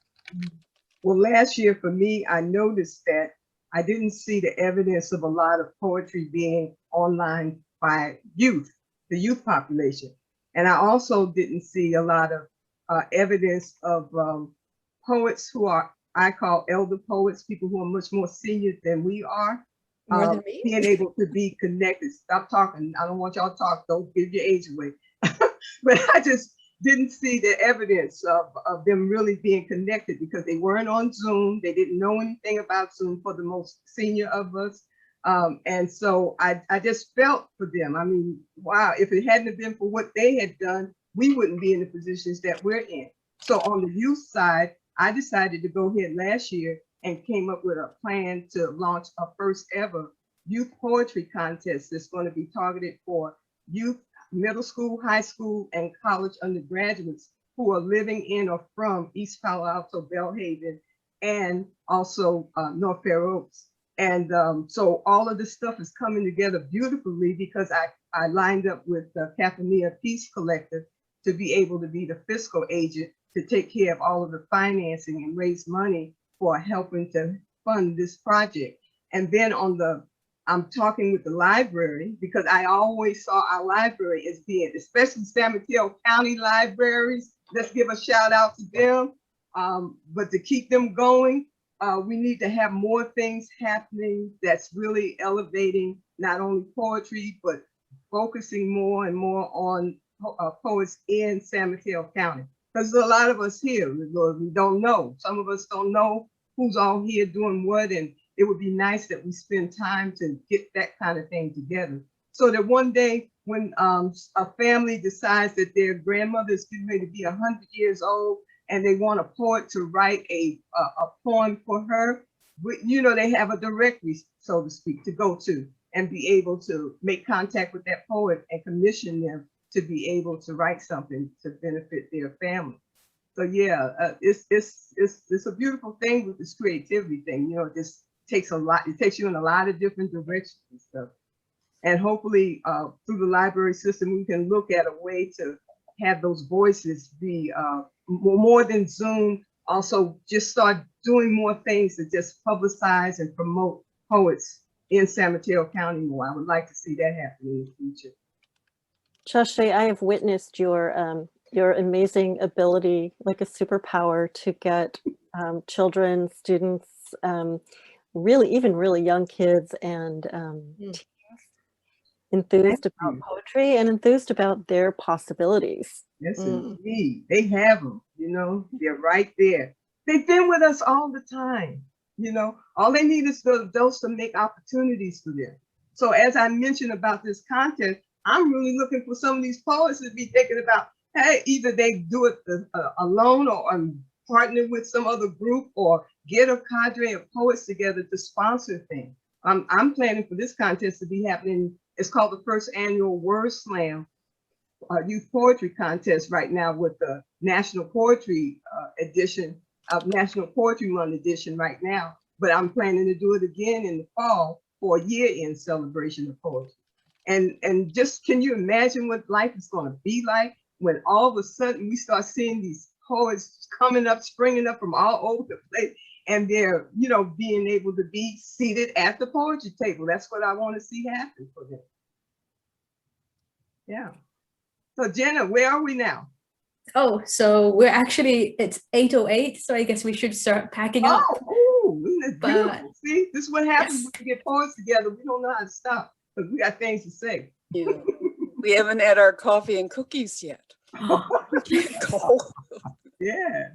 Well, last year for me, I noticed that I didn't see the evidence of a lot of poetry being online by youth, the youth population. And I also didn't see a lot of evidence of poets who I call elder poets, people who are much more senior than we are. More than me? Being able to be connected. Stop talking. I don't want y'all to talk. Don't give your age away. But I just didn't see the evidence of them really being connected, because they weren't on Zoom. They didn't know anything about Zoom, for the most senior of us. And so I just felt for them. I mean, wow, if it hadn't been for what they had done, we wouldn't be in the positions that we're in. So on the youth side, I decided to go ahead last year and came up with a plan to launch a first ever youth poetry contest that's going to be targeted for youth, middle school, high school, and college undergraduates who are living in or from East Palo Alto, Belhaven, and also North Fair Oaks. And so all of this stuff is coming together beautifully, because I lined up with the Cathania Peace Collective to be able to be the fiscal agent to take care of all of the financing and raise money for helping to fund this project. And then I'm talking with the library, because I always saw our library as being, especially San Mateo County libraries, let's give a shout out to them. But to keep them going, we need to have more things happening that's really elevating not only poetry, but focusing more and more on poets in San Mateo County. Because there's a lot of us here, we don't know. Some of us don't know who's all here doing what, and it would be nice that we spend time to get that kind of thing together. So that one day when a family decides that their grandmother is getting ready to be 100 years old, and they want a poet to write a poem for her, they have a directory, so to speak, to go to and be able to make contact with that poet and commission them to be able to write something to benefit their family. So yeah, it's a beautiful thing with this creativity thing. It just takes a lot. It takes you in a lot of different directions and stuff. And hopefully through the library system, we can look at a way to have those voices be more than Zoom. Also, just start doing more things to just publicize and promote poets in San Mateo County more. I would like to see that happen in the future. Chaché, I have witnessed your amazing ability, like a superpower, to get children, students, really young kids, and teens enthused about poetry and enthused about their possibilities. Yes, indeed. They have them, they're right there. They've been with us all the time, all they need is the adults to make opportunities for them. So as I mentioned about this contest, I'm really looking for some of these poets to be thinking about, hey, either they do it alone or partner with some other group, or get a cadre of poets together to sponsor things. I'm planning for this contest to be happening. It's called the first annual Word Slam Youth Poetry Contest right now, with the National Poetry edition of National Poetry Month edition right now. But I'm planning to do it again in the fall for a year-end celebration of poetry. And just, can you imagine what life is going to be like when all of a sudden we start seeing these poets coming up, springing up from all over the place, and they're, you know, being able to be seated at the poetry table. That's what I want to see happen for them. Yeah. So Jenna, where are we now? Oh, so we're actually, it's 8:08, so I guess we should start packing up. Oh, that's But- beautiful. See, this is what happens Yes. when we get poets together. We don't know how to stop because we got things to say. Yeah. We haven't had our coffee and cookies yet. Go. Yes.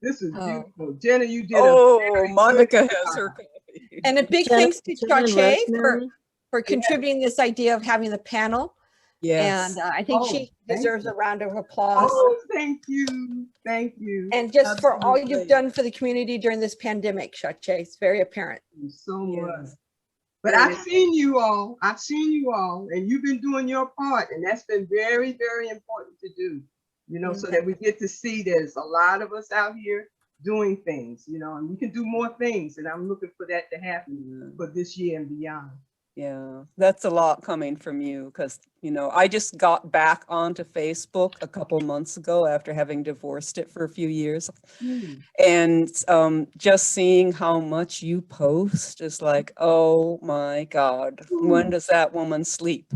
This is Oh. beautiful. Jenna, you did Oh, very Monica good has job. her coffee. And a big Jen- thanks to Jen and Chaché Rosemary. for contributing this idea of having the panel. Yes. And I think Oh, she thank deserves you. a round of applause. Oh, thank you. Thank you. And just for all Absolutely. you've done for the community during this pandemic, Chaché, it's very apparent. Thank you so much. Yes. But I've seen you all. I've seen you all, and you've been doing your part, and that's been very, very important to do. You know, so that we get to see there's a lot of us out here doing things, you know, and we can do more things. And I'm looking for that to happen for this year and beyond. Yeah, that's a lot coming from you because, you know, I just got back onto Facebook a couple months ago after having divorced it for a few years. And just seeing how much you post is like, oh my God, when does that woman sleep?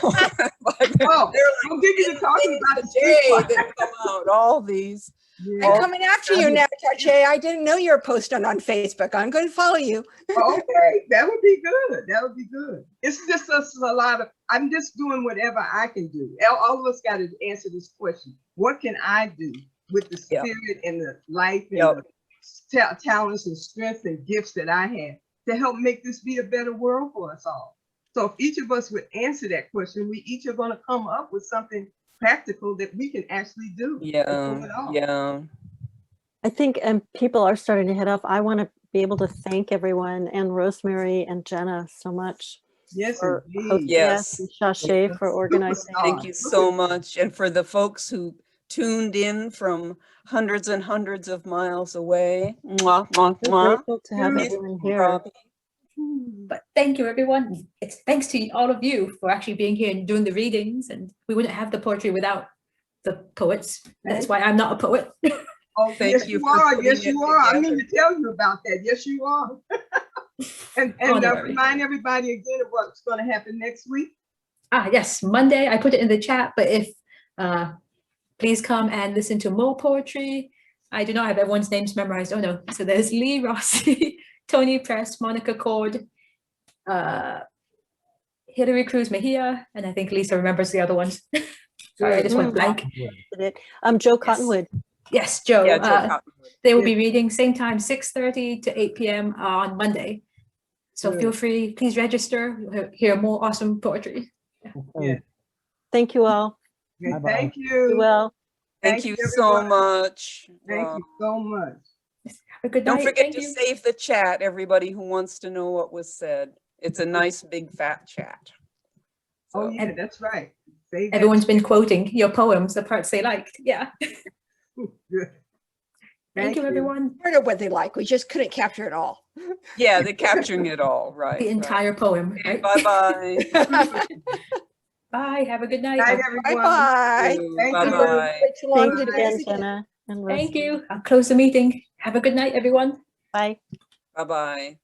Like, Oh, they're I'll give you the talking about the today sleep. that come out, all these. Yeah. I'm coming after you now, Chaché. I didn't know you were posting on Facebook. I'm going to follow you. Okay, that would be good. That would be good. It's just a lot of, I'm just doing whatever I can do. All of us got to answer this question. What can I do with the Yep. spirit and the life and Yep. the talents and strengths and gifts that I have to help make this be a better world for us all? So if each of us would answer that question, we each are going to come up with something practical that we can actually do. and pull it off. Yeah. I think people are starting to hit up. I want to be able to thank everyone and Rosemary and Jenna so much Yes, for indeed. hosting Yes. us, and Chaché for organizing. Thank you so much. And for the folks who tuned in from hundreds and hundreds of miles away. Mwah, mwah, We're mwah. grateful to have Yes, everyone here. Robbie. But thank you, everyone. It's thanks to all of you for actually being here and doing the readings. And we wouldn't have the poetry without the poets. That's why I'm not a poet. Oh, Thank yes, you you for are. putting Yes, it you are. I mean together. to tell you about that. Yes, you are. and Honorary. remind everybody again of what's going to happen next week. Yes, Monday. I put it in the chat, but if please come and listen to more poetry. I do not have everyone's names memorized. Oh no. So there's Lee Rossi, Tony Press, Monica Cord, Hillary Cruz Mejia, and I think Lisa remembers the other ones. Sorry, I just went blank. Joe Cottonwood. Yes, Joe. Yeah, Joe Cottonwood. They will be reading same time, 6:30 to 8 p.m. On Monday. So feel free, please register. You'll hear more awesome poetry. Yeah. Thank you all. Okay, Bye-bye. thank Be you. well. Thank you so everyone. much. Thank Wow. you so much. Have a good Don't night. forget Thank to you. save the chat, everybody who wants to know what was said. It's a nice big fat chat. Oh So, yeah, that's right. Save that. Everyone's been quoting your poems, the parts they liked. Yeah. Good. Thank you, everyone. Part of what they like. We just couldn't capture it all. yeah, they're capturing it all, right? The entire poem, right? Bye-bye. Bye. Have a good night. Night, everyone. Bye-bye. Thank you. Bye-bye. It's a long Thanks day. again, Jenna and Thank Rosemary. you. I'll close the meeting. Have a good night, everyone. Bye. Bye-bye.